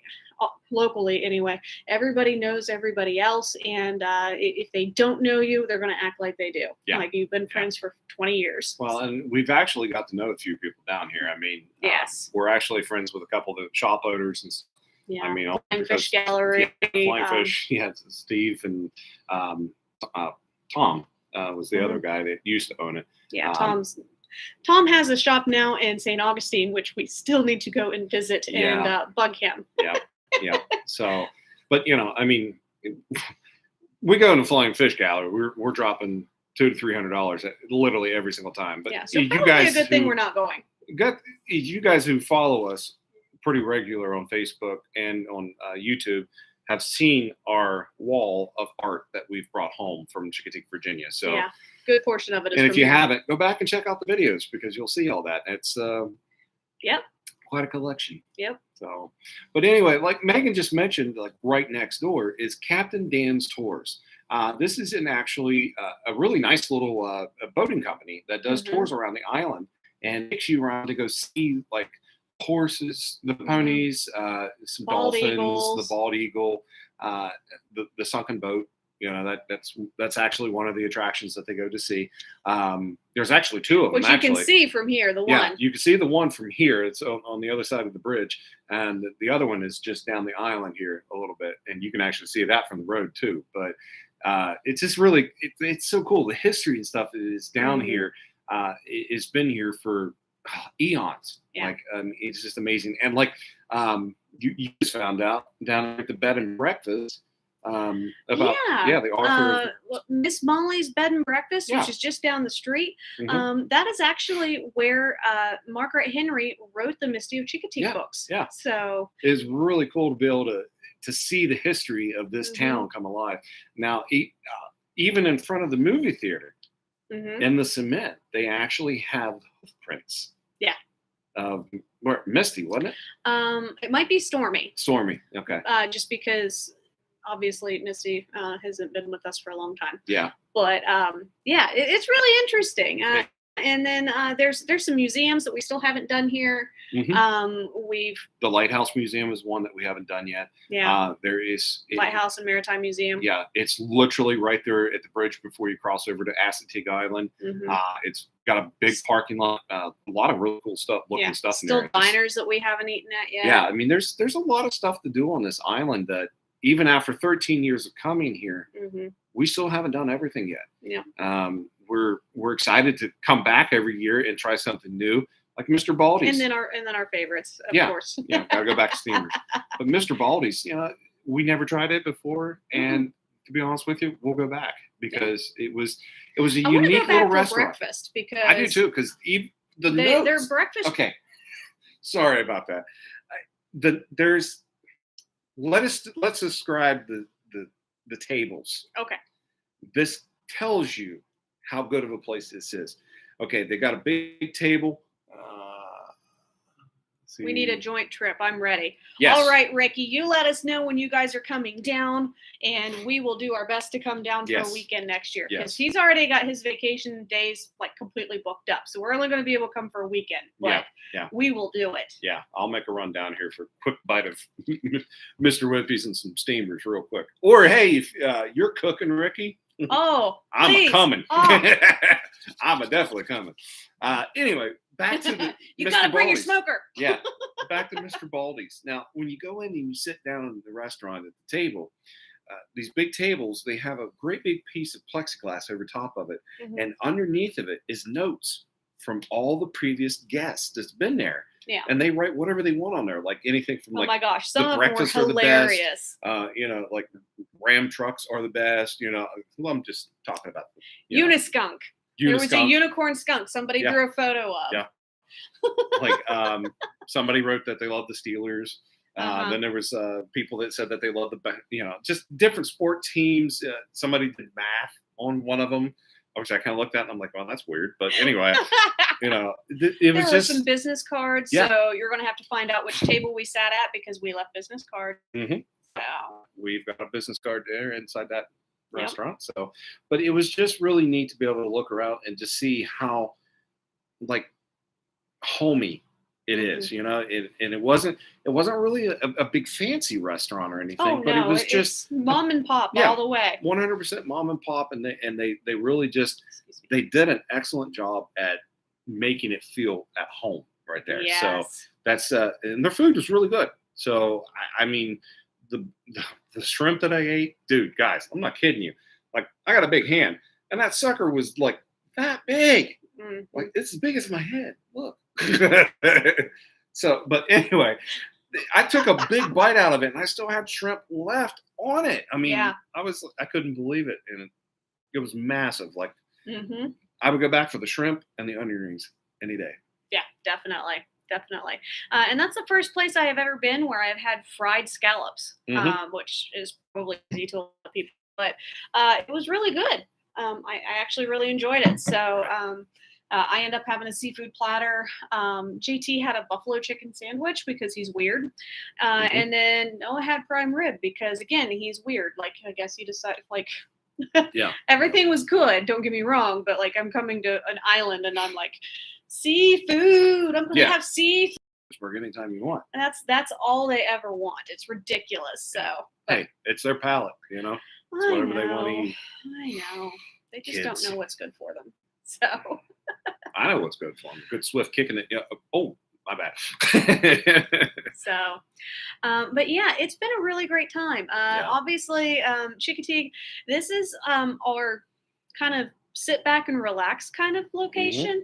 locally anyway, everybody knows everybody else. And if they don't know you, they're going to act like they do. Like you've been friends for 20 years. Well, and we've actually got to know a few people down here. I mean, we're actually friends with a couple of the shop owners and I mean, Flying Fish Gallery. Flying Fish. Steve and Tom was the other guy that used to own it. Tom has a shop now in St. Augustine, which we still need to go and visit and bug him. So, but I mean, we go into Flying Fish Gallery. We're dropping $200 to $300 literally every single time. But so you guys, a good thing we're not going. You guys who follow us pretty regular on Facebook and on YouTube have seen our wall of art that we've brought home from Chincoteague, Virginia. So good portion of it is. And if you haven't, go back and check out the videos because you'll see all that. It's quite a collection. Yep. So, but anyway, like Megan just mentioned, like right next door is Captain Dan's Tours. This is actually a really nice little a boating company that does tours around the island and takes you around to go see like horses, the ponies, some Bald dolphins, eagles. the bald eagle, the sunken boat. You know, that's actually one of the attractions that they go to see. There's actually two of them. Which you can see from here, the one. You can see the one from here. It's on the other side of the bridge. And the other one is just down the island here a little bit. And you can actually see that from the road too. But it's just really, it's so cool. The history and stuff is down here. It's been here for eons. Yeah. Like, it's just amazing. And like you just found out down at the bed and breakfast, about the author of Miss Molly's Bed and Breakfast, which is just down the street. That is actually where Margaret Henry wrote the Misty of Chincoteague books. Yeah, so it's really cool to be able to see the history of this town come alive. Now, even in front of the movie theater, in the cement, they actually have hoofprints. Yeah. Where Misty, wasn't it? It might be Stormy. Stormy, okay. Just because obviously Misty hasn't been with us for a long time. Yeah. But it's really interesting. And then there's some museums that we still haven't done here. The Lighthouse Museum is one that we haven't done yet. Yeah. There is Lighthouse and Maritime Museum. Yeah, it's literally right there at the bridge before you cross over to Chincoteague Island. It's got a big parking lot, a lot of really cool stuff, stuff in there. Still diners that we haven't eaten at yet. Yeah, I mean, there's a lot of stuff to do on this island that even after 13 years of coming here, we still haven't done everything yet. Yeah. We're excited to come back every year and try something new, like Mr. Baldy's. And then our favorites, of course. Yeah, gotta go back to Steamers. But Mr. Baldy's, we never tried it before, and to be honest with you, we'll go back because it was a unique little restaurant. Breakfast because I do too, because their breakfast. Okay, sorry about that. Let's describe the tables. Okay. This tells you how good of a place this is. Okay, they got a big table. We need a joint trip. I'm ready. Yes. All right, Ricky, you let us know when you guys are coming down, and we will do our best to come down for a weekend next year because he's already got his vacation days like completely booked up. So we're only going to be able to come for a weekend, but we will do it. Yeah, I'll make a run down here for a quick bite of Mr. Wimpy's and some steamers real quick. Or hey, if you're cooking, Ricky. Oh, I'm please. coming. Oh. I'm definitely coming. Anyway, back to the you got to bring your smoker. Yeah, back to Mr. Baldy's. Now, when you go in and you sit down in the restaurant at the table, these big tables, they have a great big piece of plexiglass over top of it, and underneath of it is notes from all the previous guests that's been there. Yeah. And they write whatever they want on there, like anything from my gosh, some the of breakfast them were hilarious. Are the best. Like Ram trucks are the best. I'm just talking about Uniskunk. There was a unicorn skunk. Somebody drew a photo of. Yeah. Like somebody wrote that they love the Steelers. Then there was people that said that they love just different sport teams. Somebody did math on one of them, which I kind of looked at and I'm like, well, that's weird. But anyway, it was just some business cards. Yeah. So you're going to have to find out which table we sat at because we left business cards. So. We've got a business card there inside that restaurant. So, but it was just really neat to be able to look around and just see how like homey it is, and it wasn't really a big fancy restaurant or anything, but it was just mom and pop all the way. 100% mom and pop, and they really just they did an excellent job at making it feel at home right there. Yes. So that's and their food was really good. So I mean the shrimp that I ate, dude, guys, I'm not kidding you. Like I got a big hand, and that sucker was like that big, like it's as big as my head. Look. So, but anyway, I took a big bite out of it, and I still had shrimp left on it. I mean, I couldn't believe it, and it was massive. Like, I would go back for the shrimp and the onion rings any day. Yeah, definitely. And that's the first place I have ever been where I've had fried scallops, which is probably easy to a lot of people, but it was really good. I actually really enjoyed it. So I end up having a seafood platter. JT had a buffalo chicken sandwich because he's weird. And then Noah had prime rib because, again, he's weird. Like, I guess he decided, like, Yeah. everything was good. Don't get me wrong. But, like, I'm coming to an island and I'm like, seafood. I'm going to have seafood. For anytime you want. And that's all they ever want. It's ridiculous. So hey, it's their palate, you know. It's whatever they want to eat. I know. They just Kids. don't know what's good for them. So I know what's good for them. Good swift kicking it. Yeah. Oh, my bad. So, but yeah, it's been a really great time. Obviously, Chincoteague, this is our kind of sit back and relax kind of location,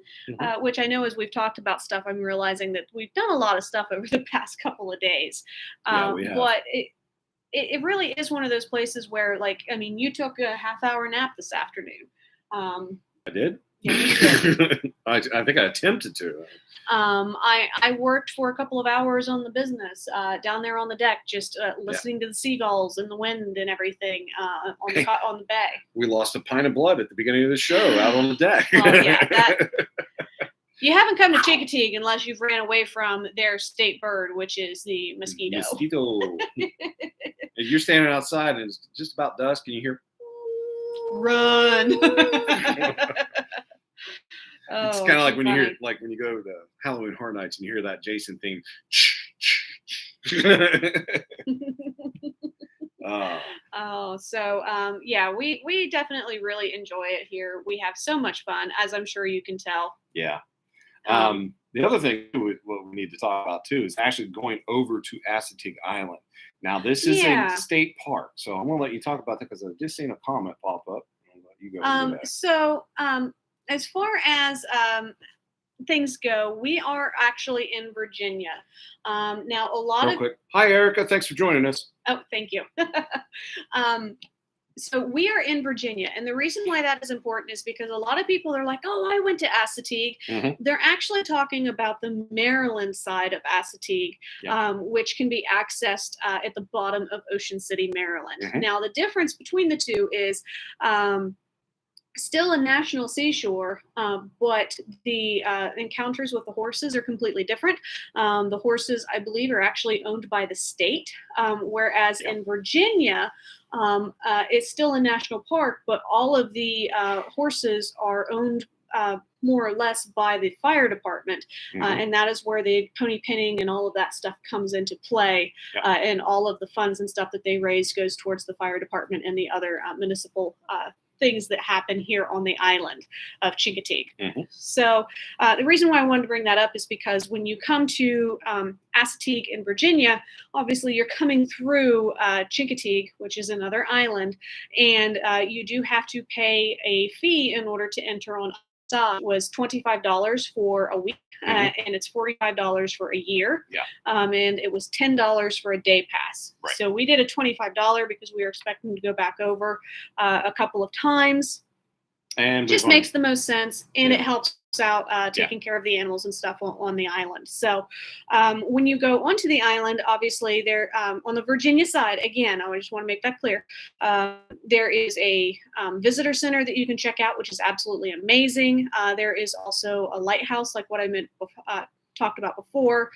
which I know as we've talked about stuff, I'm realizing that we've done a lot of stuff over the past couple of days. We have. But it really is one of those places where, like, I mean, you took a half-hour nap this afternoon. I did? Yeah, you did. I think I attempted to. I worked for a couple of hours on the business down there on the deck, just listening to the seagulls and the wind and everything on the bay. We lost a pint of blood at the beginning of the show out on the deck. Well, yeah, you haven't come to Chincoteague unless you've ran away from their state bird, which is the mosquito. If you're standing outside and it's just about dusk and you hear, run. It's kind of like when you hear, like when you go to Halloween Horror Nights and you hear that Jason theme. Yeah, we definitely really enjoy it here. We have so much fun, as I'm sure you can tell. Yeah. The other thing what we need to talk about too is actually going over to Chincoteague Island. Now this is a state park, so I'm gonna let you talk about that because I've just seen a comment pop up. I'll let you go. As far as things go, we are actually in Virginia. Now, a lot Real quick. Hi, Erica. Thanks for joining us. Oh, thank you. So we are in Virginia, and the reason why that is important is because a lot of people are like, "Oh, I went to Chincoteague." They're actually talking about the Maryland side of Chincoteague, which can be accessed at the bottom of Ocean City, Maryland. Now, the difference between the two is still a national seashore, but the encounters with the horses are completely different. The horses, I believe, are actually owned by the state, whereas in Virginia, it's still a national park, but all of the horses are owned more or less by the fire department. And that is where the pony pinning and all of that stuff comes into play. And all of the funds and stuff that they raise goes towards the fire department and the other municipal things that happen here on the island of Chincoteague. So the reason why I wanted to bring that up is because when you come to Chincoteague in Virginia, obviously you're coming through Chincoteague, which is another island, and you do have to pay a fee in order to enter on. It was $25 for a week, and it's $45 for a year. And it was $10 for a day pass. So we did a $25 because we were expecting to go back over a couple of times. And just makes the most sense, and it helps out taking care of the animals and stuff on the island. So when you go onto the island, obviously they're on the Virginia side. Again, I just want to make that clear. There is a visitor center that you can check out, which is absolutely amazing. There is also a lighthouse, like what I talked about before.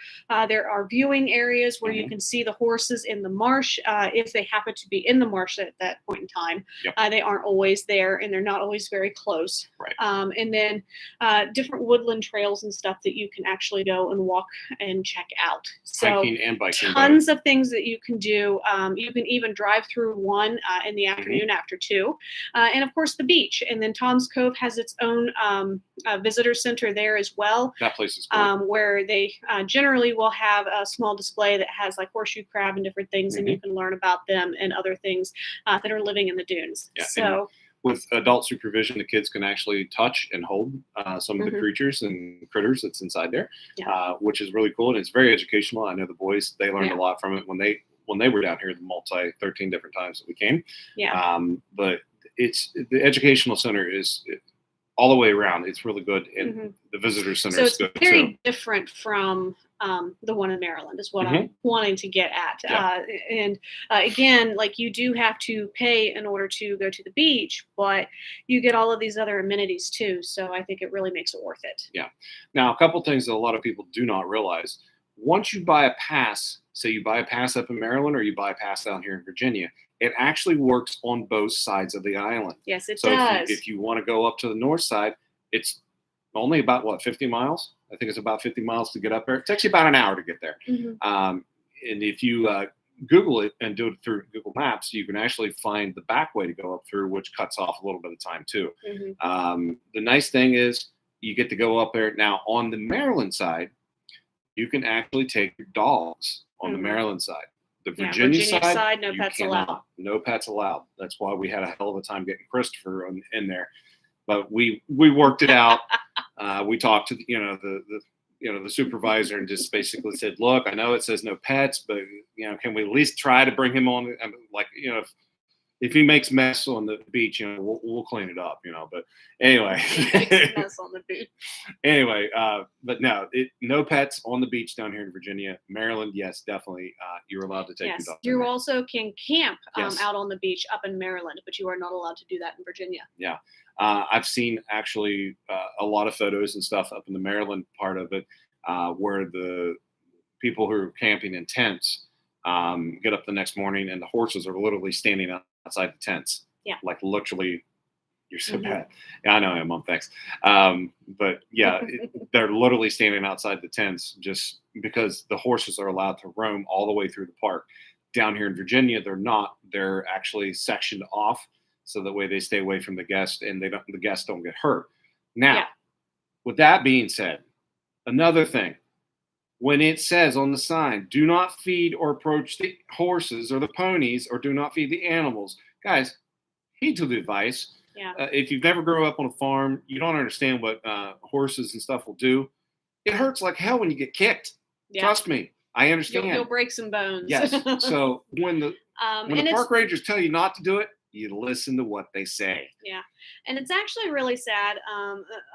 There are viewing areas where you can see the horses in the marsh if they happen to be in the marsh at that point in time. They aren't always there, and they're not always very close. And then different woodland trails and stuff that you can actually go and walk and check out. So hiking and biking, tons of things that you can do. You can even drive through one in the afternoon after 2. And of course the beach. And then Tom's Cove has its own visitor center there as well. That place is cool. Where they generally will have a small display that has like horseshoe crab and different things, and you can learn about them and other things that are living in the dunes. So with adult supervision, the kids can actually touch and hold some of the creatures and critters that's inside there, which is really cool. And it's very educational. I know the boys, they learned a lot from it when they were down here the 13 different times that we came. But it's the educational center is all the way around. It's really good, and Mm-hmm. the visitor center So is it's good very too. different from the one in Maryland, is what Mm-hmm. I'm wanting to get at. Yeah. And again, like you do have to pay in order to go to the beach, but you get all of these other amenities too. So I think it really makes it worth it. Yeah. Now, a couple things that a lot of people do not realize. Once you buy a pass, say you buy a pass up in Maryland or you buy a pass down here in Virginia, it actually works on both sides of the island. Yes, it So does. if you want to go up to the north side, it's only about what, 50 miles? I think it's about 50 miles to get up there. It takes you about an hour to get there. Mhm. And if you Google it and do it through Google Maps, you can actually find the back way to go up through, which cuts off a little bit of time too. The nice thing is you get to go up there. Now, on the Maryland side, you can actually take your dogs on the Maryland side. The Yeah, Virginia Virginia side, side, no you pets cannot. allowed. No pets allowed. That's why we had a hell of a time getting Christopher in there. But we worked it out. We talked to the supervisor and just basically said, look, I know it says no pets, but can we at least try to bring him on? Like, if he makes mess on the beach, we'll clean it up, But anyway, Makes a mess on the beach. Anyway, but no, no pets on the beach down here in Virginia. Maryland, yes, definitely, you're allowed to take your Yes, dog. you also can camp Yes. out on the beach up in Maryland, but you are not allowed to do that in Virginia. Yeah. I've seen actually a lot of photos and stuff up in the Maryland part of it, where the people who are camping in tents get up the next morning and the horses are literally standing outside the tents. Yeah. Like literally, you're so Mhm. bad. Yeah, I know, Mom. Thanks. But yeah, they're literally standing outside the tents just because the horses are allowed to roam all the way through the park. Down here in Virginia, they're not. They're actually sectioned off so that way they stay away from the guest and the guests don't get hurt. Now, Yeah. with that being said, another thing. When it says on the sign, do not feed or approach the horses or the ponies, or do not feed the animals, guys, heed to the advice. Yeah. If you've never grown up on a farm, you don't understand what horses and stuff will do. It hurts like hell when you get kicked. Yeah. Trust me, I understand. You'll break some bones. Yes. So when the park rangers tell you not to do it, you listen to what they say. Yeah, and it's actually really sad.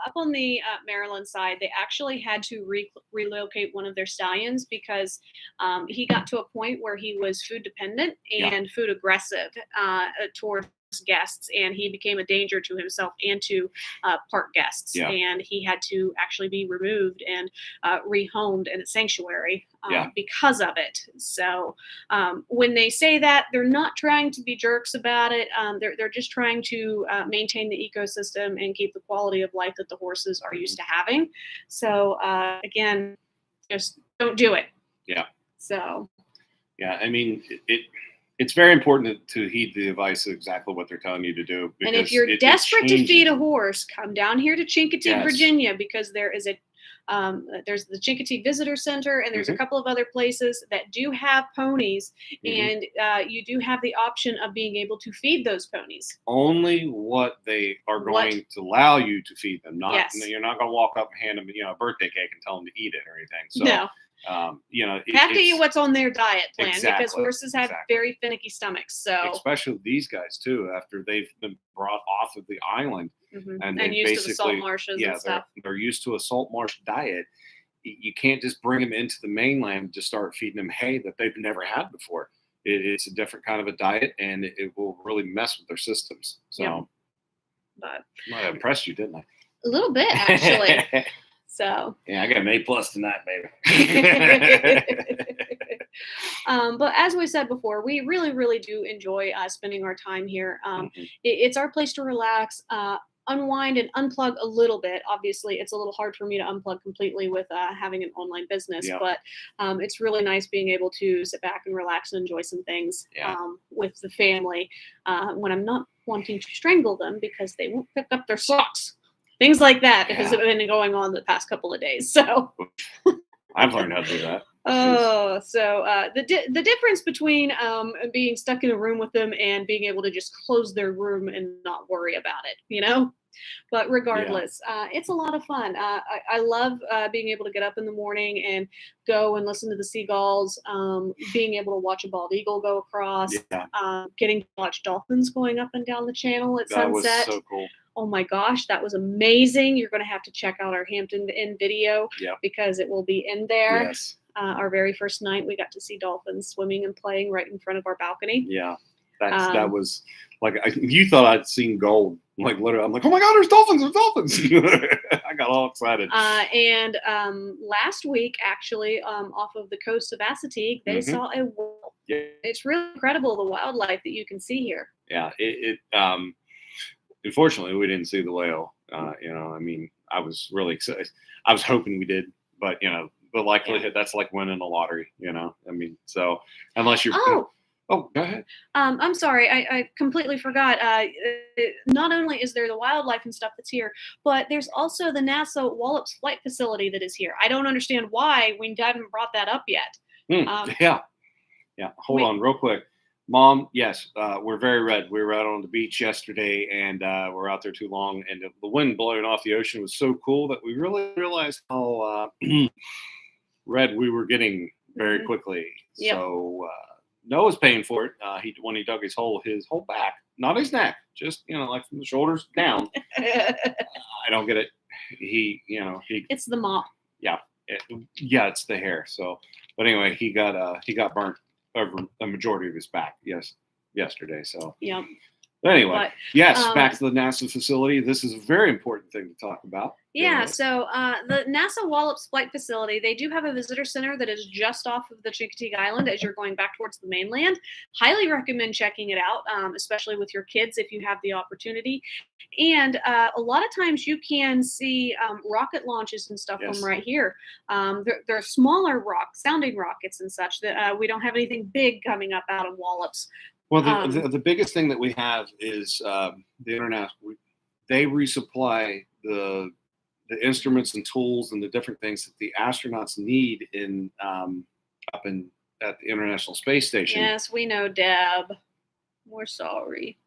Up on the Maryland side, they actually had to relocate one of their stallions because he got to a point where he was food dependent and food aggressive towards guests, and he became a danger to himself and to park guests. Yeah. And he had to actually be removed and rehomed in a sanctuary because of it. So when they say that, they're not trying to be jerks about it. They're just trying to maintain the ecosystem and keep the quality of life that the horses are used to having. So again, just don't do it. Yeah. So. Yeah, I mean, it's very important to heed the advice of exactly what they're telling you to do. And if you're desperate to feed a horse, come down here to Chincoteague, Virginia, because there is there's the Chincoteague Visitor Center, and there's a couple of other places that do have ponies, and you do have the option of being able to feed those ponies. Only what they are going to allow you to feed them. Not you're not going to walk up and hand them a birthday cake and tell them to eat it or anything. So no. Have to eat what's on their diet plan because horses have very finicky stomachs. So especially these guys too, after they've been brought off of the island and used to the salt marshes and stuff. They're used to a salt marsh diet. You can't just bring them into the mainland and just start feeding them hay that they've never had before. It's a different kind of a diet, and it will really mess with their systems. So, but might have impressed you, didn't I? A little bit, actually. So yeah, I got an A+ tonight, baby. But as we said before, we really, really do enjoy spending our time here. It's our place to relax, unwind, and unplug a little bit. Obviously, it's a little hard for me to unplug completely with having an online business, but it's really nice being able to sit back and relax and enjoy some things with the family when I'm not wanting to strangle them because they won't pick up their socks. Things like that, because it's been going on the past couple of days. So I've learned how to do that. Oh, so the difference between being stuck in a room with them and being able to just close their room and not worry about it, But regardless, it's a lot of fun. I love being able to get up in the morning and go and listen to the seagulls, being able to watch a bald eagle go across, getting to watch dolphins going up and down the channel at sunset. That was so cool. Oh my gosh, that was amazing. You're going to have to check out our Hampton Inn video because it will be in there. Yes. Our very first night, we got to see dolphins swimming and playing right in front of our balcony. Yeah. That was like, you thought I'd seen gold. Like literally, I'm like, oh my God, there's dolphins, I got all excited. And last week, actually, off of the coast of Chincoteague, they saw a whale. Yeah. It's really incredible, the wildlife that you can see here. Yeah. Unfortunately, we didn't see the whale. I mean, I was really excited. I was hoping we did, but the likelihood that's like winning a lottery. I mean, so unless you're. Oh, go ahead. I'm sorry. I completely forgot. Not only is there the wildlife and stuff that's here, but there's also the NASA Wallops flight facility that is here. I don't understand why we haven't brought that up yet. Yeah. Hold on real quick. Mom, yes, we're very red. We were out on the beach yesterday, and we're out there too long. And the wind blowing off the ocean was so cool that we really realized how red we were getting very quickly. Yep. So Noah's paying for it. When he dug his whole back, not his neck, just like from the shoulders down. I don't get it. It's the mop. Yeah, it's the hair. So, but anyway, he got burnt over a majority of his back. Yes, yesterday. So yeah. Anyway, back to the NASA facility. This is a very important thing to talk about. Yeah, so the NASA Wallops Flight Facility, they do have a visitor center that is just off of the Chincoteague Island as you're going back towards the mainland. Highly recommend checking it out, especially with your kids if you have the opportunity. And a lot of times you can see rocket launches and stuff from right here. They're smaller sounding rockets and such that we don't have anything big coming up out of Wallops. Well, the biggest thing that we have is the international. They resupply the instruments and tools and the different things that the astronauts need up at the International Space Station. Yes, we know, Deb. We're sorry.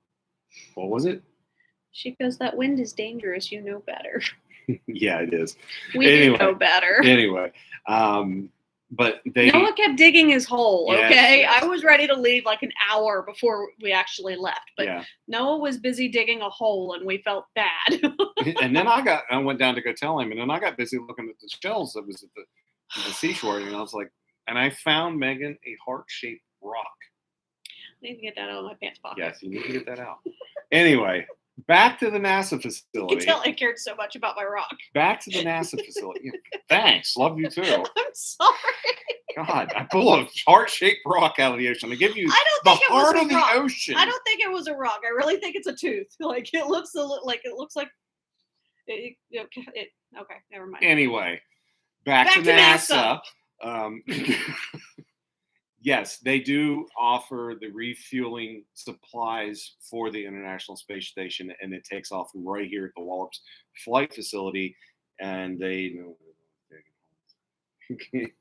What was it? She goes, that wind is dangerous. You know better. Yeah, it is. We do know better. Anyway, but Noah kept digging his hole. Okay, Yes. I was ready to leave like an hour before we actually left, but Noah was busy digging a hole, and we felt bad. And then I went down to go tell him, and then I got busy looking at the shells that was at the seashore, and I was like, and I found, Megan, a heart-shaped rock. I need to get that out of my pants pocket. Yes, you need to get that out. Anyway, back to the NASA facility. You can tell I cared so much about my rock. Back to the NASA facility. Thanks. Love you too. I'm sorry. God, I pull a heart-shaped rock out of the ocean. I give you the heart of the ocean. I don't think it was a rock. I really think it's a tooth. Like it looks like okay, never mind. Anyway, back to NASA. Yes, they do offer the refueling supplies for the International Space Station, and it takes off from right here at the Wallops Flight Facility, and they you can't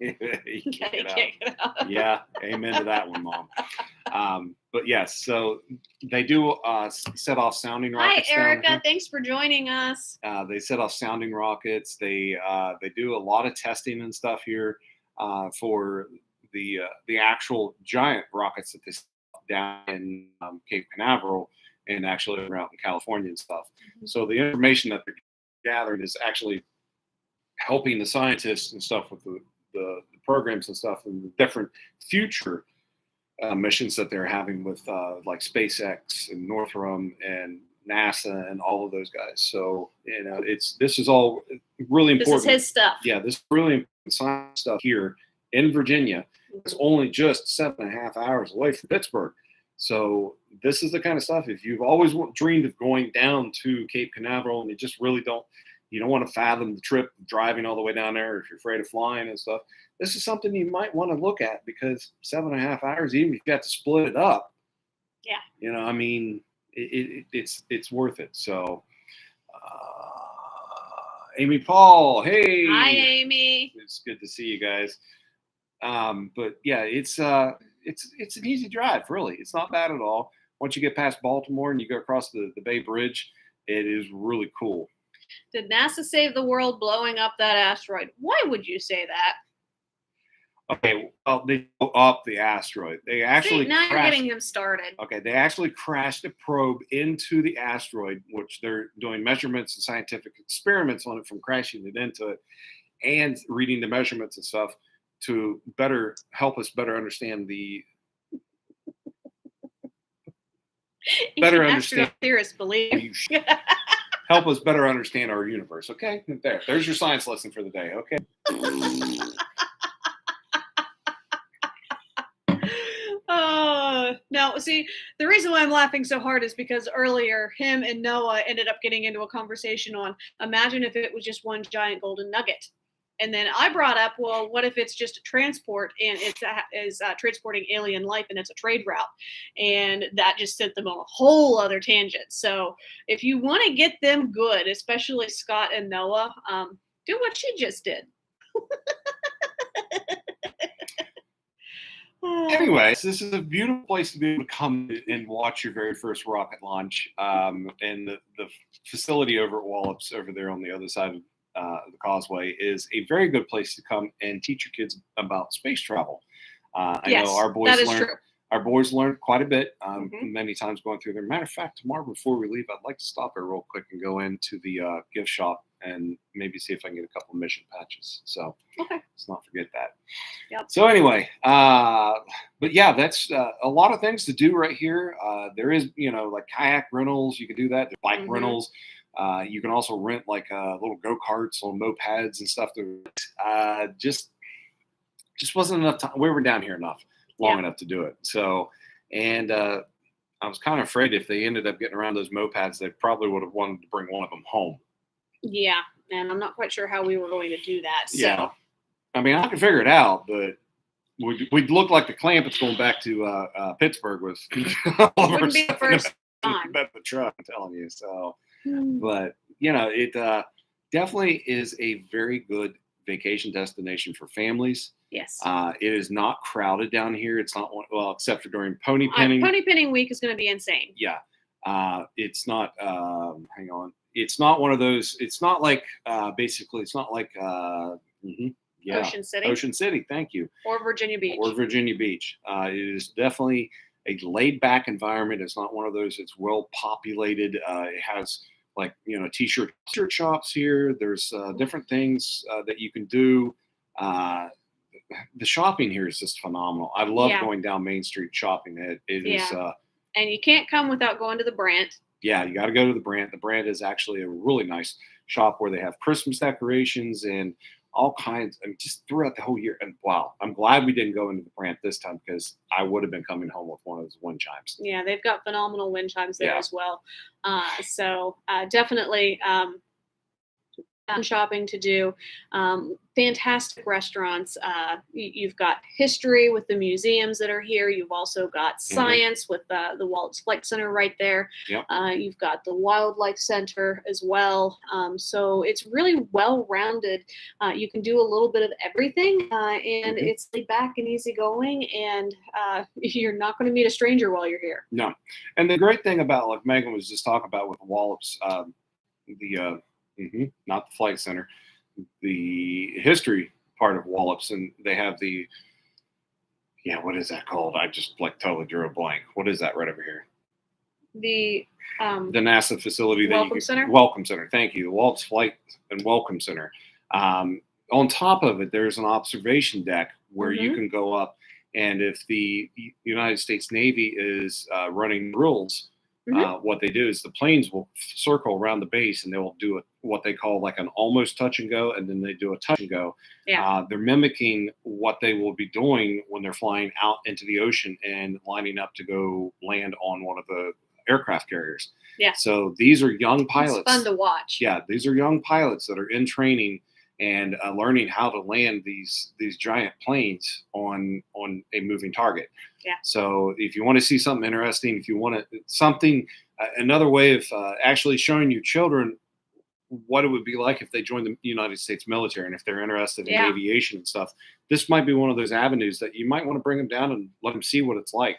get out. Yeah, amen to that one, Mom. But yes, so they do set off sounding rockets. Hi, Erica. Thanks for joining us. They set off sounding rockets. They do a lot of testing and stuff here for the actual giant rockets that they set down in Cape Canaveral and actually around in California and stuff. Mm-hmm. So the information that they're gathering is actually helping the scientists and stuff with the programs and stuff and the different future missions that they're having with like SpaceX and Northrop and NASA and all of those guys. So this is all really important. This is his stuff. Yeah, this is really important science stuff here in Virginia. It's only just 7.5 hours away from Pittsburgh. So this is the kind of stuff, if you've always dreamed of going down to Cape Canaveral and you just really don't want to fathom the trip driving all the way down there, if you're afraid of flying and stuff, this is something you might want to look at, because 7.5 hours, even if you got to split it up, I mean, it's worth it. So Amy Paul, hey. Hi, Amy. It's good to see you guys. But yeah, it's an easy drive, really. It's not bad at all. Once you get past Baltimore and you go across the Bay Bridge, it is really cool. Did NASA save the world blowing up that asteroid? Why would you say that? Okay, well, they go up the asteroid. They See, actually now you're crashed. getting him started. Okay, they actually crashed a probe into the asteroid, which they're doing measurements and scientific experiments on it from crashing it into it, and reading the measurements and stuff to better help us better understand the better Even understand. theorists believe. Help us better understand our universe. Okay, there's your science lesson for the day. Okay. Now, see, the reason why I'm laughing so hard is because earlier him and Noah ended up getting into a conversation on imagine if it was just one giant golden nugget. And then I brought up, well, what if it's just a transport and it's transporting alien life and it's a trade route? And that just sent them on a whole other tangent. So if you want to get them good, especially Scott and Noah, do what she just did. Anyways, this is a beautiful place to be able to come and watch your very first rocket launch. And the facility over at Wallops, over there on the other side of the causeway, is a very good place to come and teach your kids about space travel. I know our boys learned. Our boys learned quite a bit, many times going through there. Matter of fact, tomorrow before we leave, I'd like to stop here real quick and go into the gift shop and maybe see if I can get a couple of mission patches. So let's not forget that. Yep. So anyway, but yeah, that's a lot of things to do right here. There is, like kayak rentals. You can do that. There's bike rentals. You can also rent like little go-karts on mopeds and stuff. Just wasn't enough time. We were down here long enough to do it. So, and I was kind of afraid if they ended up getting around those mopeds, they probably would have wanted to bring one of them home. Yeah, and I'm not quite sure how we were going to do that. So. Yeah, I mean, I could figure it out, but we'd look like the Clampets going back to Pittsburgh with wouldn't be the first time. About the truck, I'm telling you. So, but it definitely is a very good vacation destination for families. Yes. It is not crowded down here. It's not except for during pony penning. Pony penning week is going to be insane. Yeah. It's not. Hang on. It's not one of those. It's not like basically. It's not like. Ocean City. Ocean City. Thank you. Or Virginia Beach. It is definitely a laid back environment. It's not one of those. It's well populated. It has like t-shirt shops here. There's different things that you can do. The shopping here is just phenomenal. I love going down Main Street shopping. It is. And you can't come without going to the Brant. Yeah, you got to go to the Brant. The Brant is actually a really nice shop where they have Christmas decorations and all kinds. I mean, just throughout the whole year. And wow, I'm glad we didn't go into the Brant this time because I would have been coming home with one of those wind chimes. Yeah, they've got phenomenal wind chimes there as well. So definitely shopping to do. Fantastic restaurants. You've got history with the museums that are here. You've also got science with the Wallops Flight Center right there. Yep. You've got the Wildlife Center as well. So it's really well-rounded. You can do a little bit of everything, and it's laid back and easygoing, and you're not going to meet a stranger while you're here. No. And the great thing about, like Megan was just talking about with Wallops, not the flight center, the history part of Wallops, and they have what is that called? I just totally drew a blank. What is that right over here? The NASA facility. Welcome Center. Welcome Center. Thank you. The Wallops Flight and Welcome Center. On top of it, there's an observation deck where you can go up, and if the United States Navy is running drills, what they do is the planes will circle around the base and they will do what they call like an almost touch and go, and then they do a touch and go. They're mimicking what they will be doing when they're flying out into the ocean and lining up to go land on one of the aircraft carriers. Yeah. So these are young pilots. It's fun to watch. Yeah, these are young pilots that are in training and learning how to land these giant planes on a moving target. Yeah. So if you want to see something interesting, if you want another way of actually showing your children what it would be like if they joined the United States military and if they're interested in aviation and stuff, this might be one of those avenues that you might want to bring them down and let them see what it's like.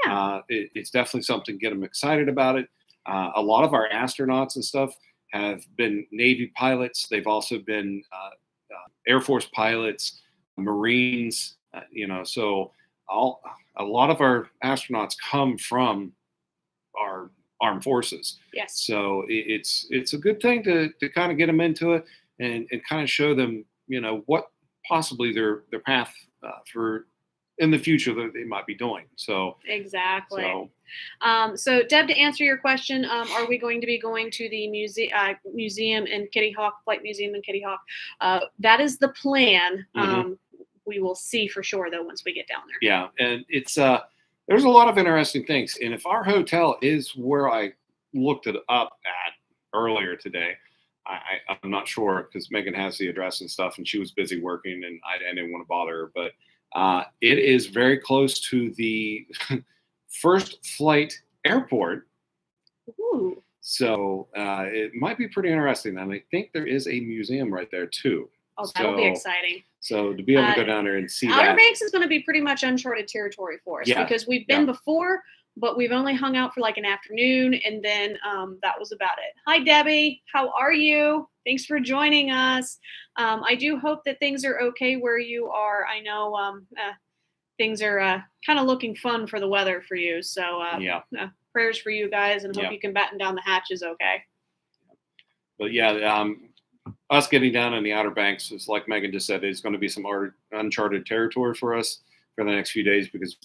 Yeah. It's definitely something to get them excited about it. A lot of our astronauts and stuff have been Navy pilots. They've also been Air Force pilots, Marines, So a lot of our astronauts come from our armed forces. Yes. So it's a good thing to kind of get them into it and kind of show them, what possibly their path for in the future that they might be doing. So exactly. So So Deb, to answer your question, are we going to be going to the museum in Kitty Hawk, Flight Museum in Kitty Hawk? That is the plan. We will see for sure though once we get down there. Yeah, and it's there's a lot of interesting things. And if our hotel is where I looked it up at earlier today, I'm not sure because Megan has the address and stuff, and she was busy working, and I didn't want to bother her. But it is very close to the first flight airport. Ooh. So it might be pretty interesting. And I think there is a museum right there too. Oh, that'll be exciting. So to be able to go down there and see Outer that. Banks is going to be pretty much uncharted territory for us because we've been before, but we've only hung out for like an afternoon, and then that was about it. Hi, Debbie. How are you? Thanks for joining us. I do hope that things are okay where you are. I know things are kind of looking fun for the weather for you. So prayers for you guys, and hope you can batten down the hatches okay. But us getting down in the Outer Banks is, like Megan just said, it's going to be some uncharted territory for us for the next few days because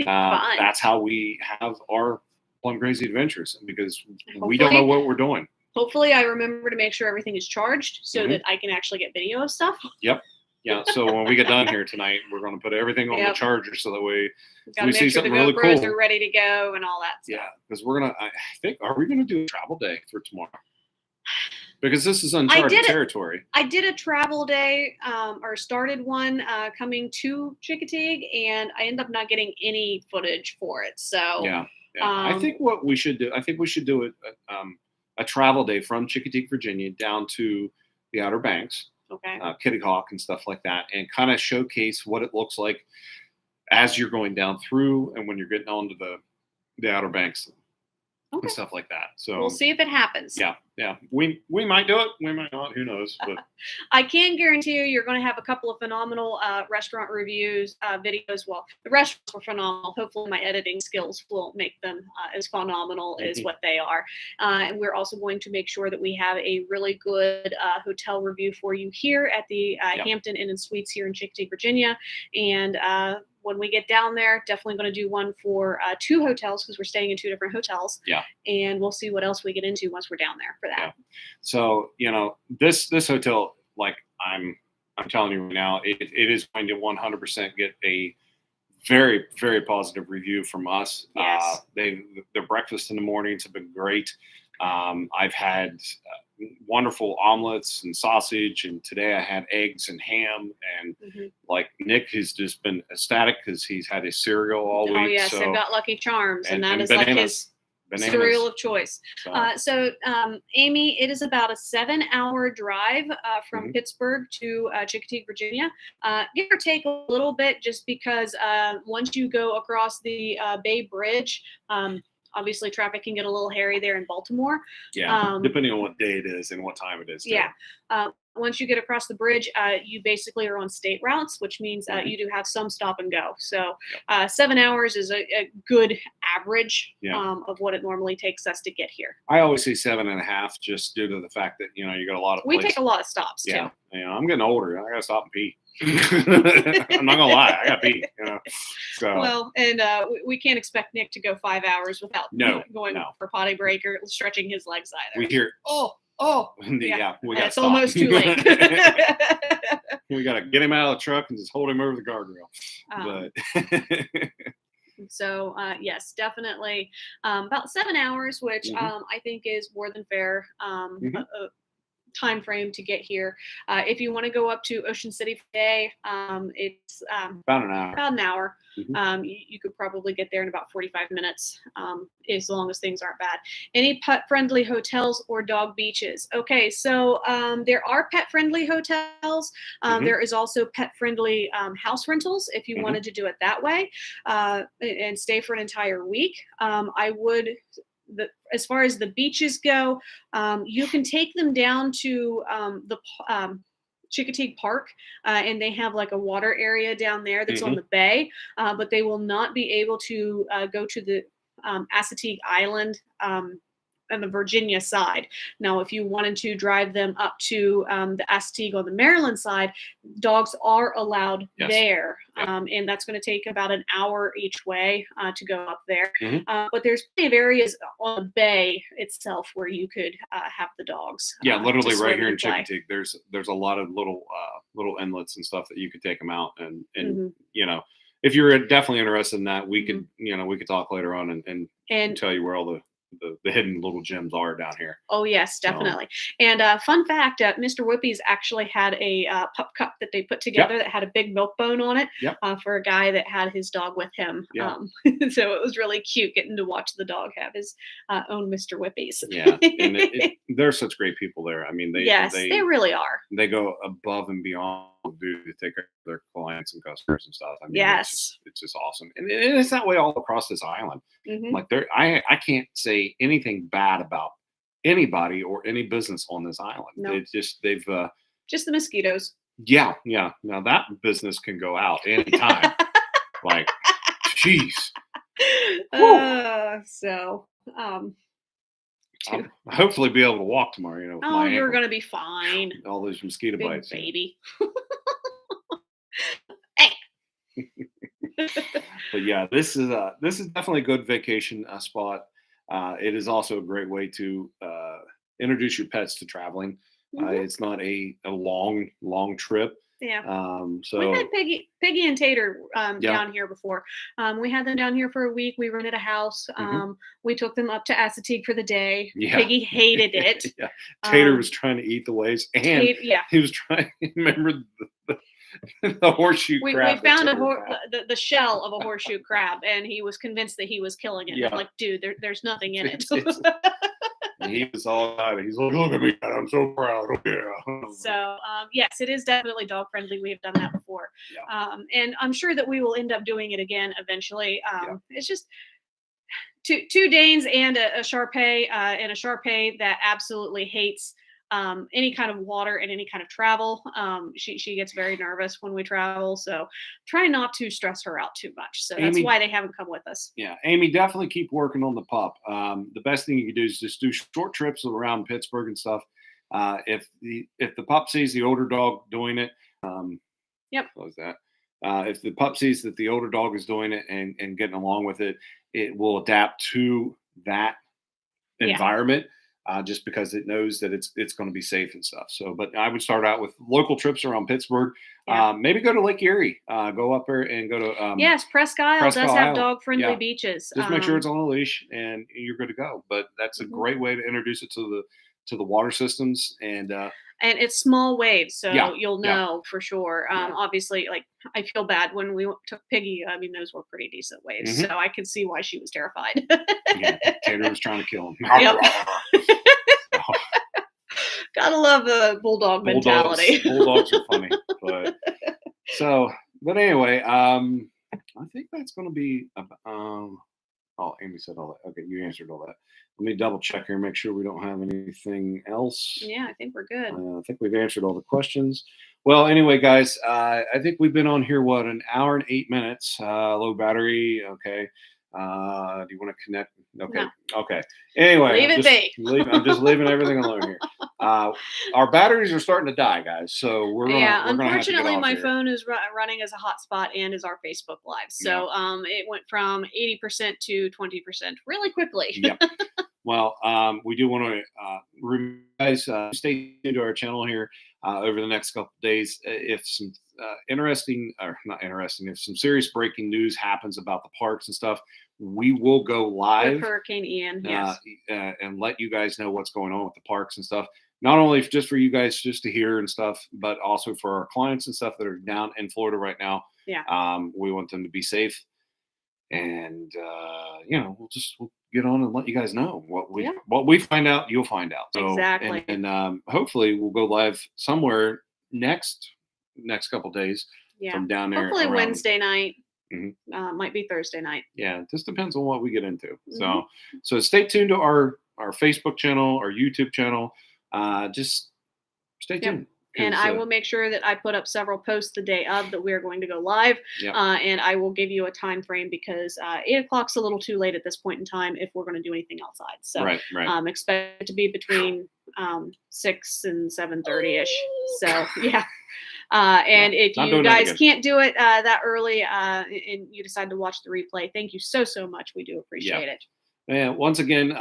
that's how we have our plum crazy adventures, because we don't know what we're doing. Hopefully I remember to make sure everything is charged so that I can actually get video of stuff. Yep. Yeah. So when we get done here tonight, we're going to put everything on the charger so that we see something really cool. Are ready to go and all that stuff. Yeah, because we're going to, I think, are we going to do a travel day for tomorrow? Because this is uncharted territory. I did a travel day, or started one coming to Chincoteague, and I ended up not getting any footage for it. So I think what we should do, a travel day from Chincoteague, Virginia, down to the Outer Banks, Kitty Hawk and stuff like that, and kind of showcase what it looks like as you're going down through and when you're getting onto the Outer Banks. And stuff like that. So we'll see if it happens. Yeah. We might do it. We might not. Who knows? But I can guarantee you're going to have a couple of phenomenal restaurant reviews, videos. Well, the restaurants were phenomenal. Hopefully my editing skills will make them as phenomenal as what they are. And we're also going to make sure that we have a really good hotel review for you here at the Hampton Inn and Suites here in Chincoteague, Virginia. And when we get down there, definitely going to do one for 2 hotels because we're staying in 2 different hotels. Yeah. And we'll see what else we get into once we're down there for that. Yeah. So, this hotel, like I'm telling you right now, it is going to 100% get a very, very positive review from us. Yes. Their breakfast in the mornings have been great. I've had wonderful omelets and sausage, and today I had eggs and ham, and like Nick has just been ecstatic because he's had his cereal all week. Oh yes, so, they've got Lucky Charms, and that is bananas, like his cereal of choice. So Amy, it is about a 7-hour drive from Pittsburgh to Chincoteague, Virginia. Give or take a little bit, just because once you go across the Bay Bridge, obviously traffic can get a little hairy there in Baltimore. Yeah, depending on what day it is and what time it is. Yeah. Once you get across the bridge, you basically are on state routes, which means you do have some stop and go. So 7 hours is a good average of what it normally takes us to get here. I always say 7.5, just due to the fact that, you got a lot of places. We take a lot of stops too. Yeah, I'm getting older. I got to stop and pee. I'm not gonna lie, I got to pee. So well, and we can't expect Nick to go 5 hours without going for potty break or stretching his legs either. We hear we got it's almost too late. We got to get him out of the truck and just hold him over the guardrail. So yes, definitely about 7 hours, which I think is more than fair. Time frame to get here. If you want to go up to Ocean City for a day, it's about an hour. You could probably get there in about 45 minutes, as long as things aren't bad. Any pet-friendly hotels or dog beaches? Okay, so there are pet-friendly hotels. There is also pet-friendly house rentals if you wanted to do it that way and stay for an entire week. I would. As far as the beaches go, you can take them down to Chincoteague Park, and they have like a water area down there that's on Mhm. the bay, but they will not be able to go to the Assateague Island. On the Virginia side. Now, if you wanted to drive them up to the Assateague on the Maryland side, dogs are allowed Yes. there, Yep. and that's going to take about an hour each way to go up there. Mhm. But there's plenty of areas on the bay itself where you could have the dogs. Yeah, to literally right swim here in and play. Chincoteague, there's a lot of little inlets and stuff that you could take them out, and Mhm. you know, if you're definitely interested in that, we could Mhm. we could talk later on and And tell you where all the hidden little gems are down here. oh yes, So, definitely. And fun fact: Mr. Whippy's actually had a pup cup that they put together that had a big milk bone on it Yep. for a guy that had his dog with him. Yeah. So it was really cute getting to watch the dog have his own Mr. Whippy's. Yeah, and they're such great people there. I mean, Yes, they really are. they go above and beyond to take care of their clients and customers and stuff. I mean, Yes. it's just awesome, and it's that way all across this island. Mhm. Like I can't say anything bad about anybody or any business on this island. No. It's just they've Just the mosquitoes. yeah. Now that business can go out anytime. Like, jeez. So I'll hopefully be able to walk tomorrow. You know, with oh, my you're ankle. gonna be fine, All those mosquito big bites. baby. But yeah, this is definitely a good vacation spot. It is also a great way to introduce your pets to traveling. Mhm. It's not a long trip. Yeah. So We've had Piggy and Tater yeah. down here before. We had them down here for a week. We rented a house. Mhm. We took them up to Assateague for the day. Yeah. Piggy hated it. Yeah. Tater was trying to eat the waves, and Yeah. he was trying. Remember the horseshoe We crab? that found took her back. the shell of a horseshoe crab, and he was convinced that he was killing it. Yeah. I'm like, dude, there's nothing in it. And he was all about it. He's like, look at me, Dad, I'm so proud. Oh, yeah. So yes, it is definitely dog friendly. We have done that before, Yeah. and I'm sure that we will end up doing it again eventually. Yeah. It's just two Danes and a Shar-Pei, and a Shar-Pei that absolutely hates any kind of water and any kind of travel. She gets very nervous when we travel, so try not to stress her out too much. So that's Amy- why they haven't come with us. Yeah, Amy, definitely keep working on the pup. The best thing you can do is just do short trips around Pittsburgh and stuff. If the pup sees the older dog doing it, Yep. what was that? If the pup sees that the older dog is doing it and getting along with it, it will adapt to that Yeah. environment. Just because it knows that it's going to be safe and stuff. So, but I would start out with local trips around Pittsburgh. Yeah. Maybe go to Lake Erie. Go up there and go to Yes, Presque Isle Presque does Isle. have dog friendly Yeah. beaches. just make sure it's on a leash and you're good to go. But that's a Mhm. great way to introduce it to the water systems and and it's small waves, so Yeah, you'll yeah. know for sure. Yeah. Obviously, like I feel bad when we took Piggy. I mean, those were pretty decent waves, Mhm. so I could see why she was terrified. yeah, Tater was trying to kill him. Yep. Gotta love the bulldog mentality. Bulldogs are funny, but anyway, I think that's going to be. Oh, Amy said all that. Okay, you answered all that. Let me double check here, make sure we don't have anything else. Yeah, I think we're good. I think we've answered all the questions. Well, anyway, guys, I think we've been on here, what, an hour and 8 minutes. Low battery. Okay. Do you want to connect? Okay. No. Okay. Anyway, Leave it be. I'm just leaving everything alone here. Our batteries are starting to die, guys. So we're gonna have to get unfortunately, off my here. phone is running as a hotspot and is our Facebook Live. So it went from 80% to 20% really quickly. Yeah. Well, we do want to guys stay tuned to our channel here over the next couple of days. If some if some serious breaking news happens about the parks and stuff, we will go live. With Hurricane Ian, yes. And let you guys know what's going on with the parks and stuff. Not only just for you guys just to hear and stuff, but also for our clients and stuff that are down in Florida right now. Yeah. We want them to be safe. And we'll get on and let you guys know what we find out. You'll find out. So, exactly. And hopefully we'll go live somewhere next couple days from down there. Hopefully around Wednesday night. Mhm. Might be Thursday night. Yeah, it just depends on what we get into. Mhm. So stay tuned to our Facebook channel, our YouTube channel. Just stay tuned. And I will make sure that I put up several posts the day of that we are going to go live. Yep. And I will give you a time frame because 8 o'clock's a little too late at this point in time if we're going to do anything outside. So right. Expect it to be between 6 and 7:30ish. So yeah. And if you guys can't do it that early and you decide to watch the replay, thank you so much. We do appreciate it. And once again,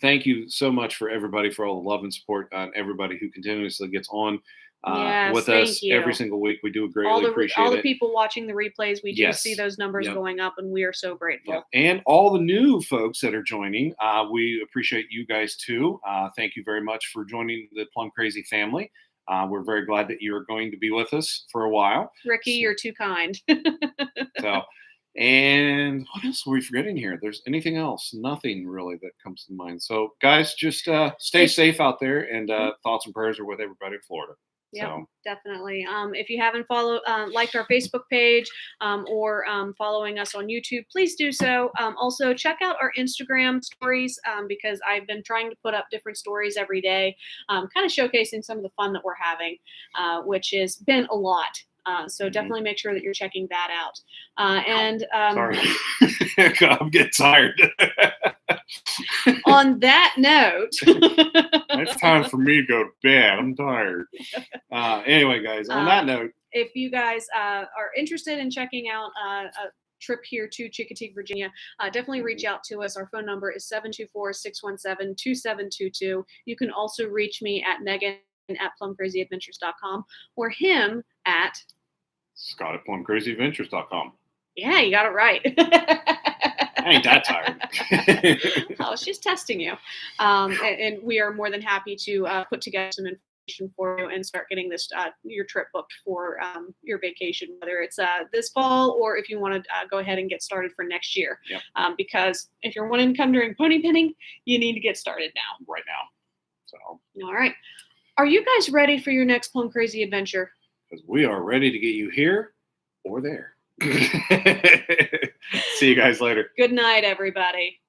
thank you so much for everybody, for all the love and support, everybody who continuously gets on with us every single week. We do greatly appreciate it. All the people watching the replays, we do see those numbers going up, and we are so grateful. Yep. And all the new folks that are joining, we appreciate you guys too. Thank you very much for joining the Plum Crazy family. We're very glad that you're going to be with us for a while. Ricky, you're too kind. And what else are we forgetting here? There's anything else? Nothing really that comes to mind. So, guys, just stay safe out there, and thoughts and prayers are with everybody in Florida. Yeah, definitely. If you haven't liked our Facebook page or following us on YouTube, please do so. Also, check out our Instagram stories because I've been trying to put up different stories every day, kind of showcasing some of the fun that we're having, which has been a lot. So definitely make sure that you're checking that out. Sorry, I'm getting tired. On that note, it's time for me to go to bed. I'm tired. Anyway, guys, on that note, if you guys are interested in checking out a trip here to Chincoteague, Virginia, definitely reach out to us. Our phone number is 724-617-2722. You can also reach me at Megan@plumcrazyadventures.com or him at Scott at plumcrazyadventures.com. Yeah, you got it right. I ain't that tired. I was just testing you. And we are more than happy to put together some information for you and start getting this your trip booked for your vacation, whether it's this fall or if you want to go ahead and get started for next year. Yep. Because if you're wanting to come during pony pinning, you need to get started now. Right now. So. All right. Are you guys ready for your next Plum Crazy adventure? Because we are ready to get you here or there. See you guys later. Good night, everybody.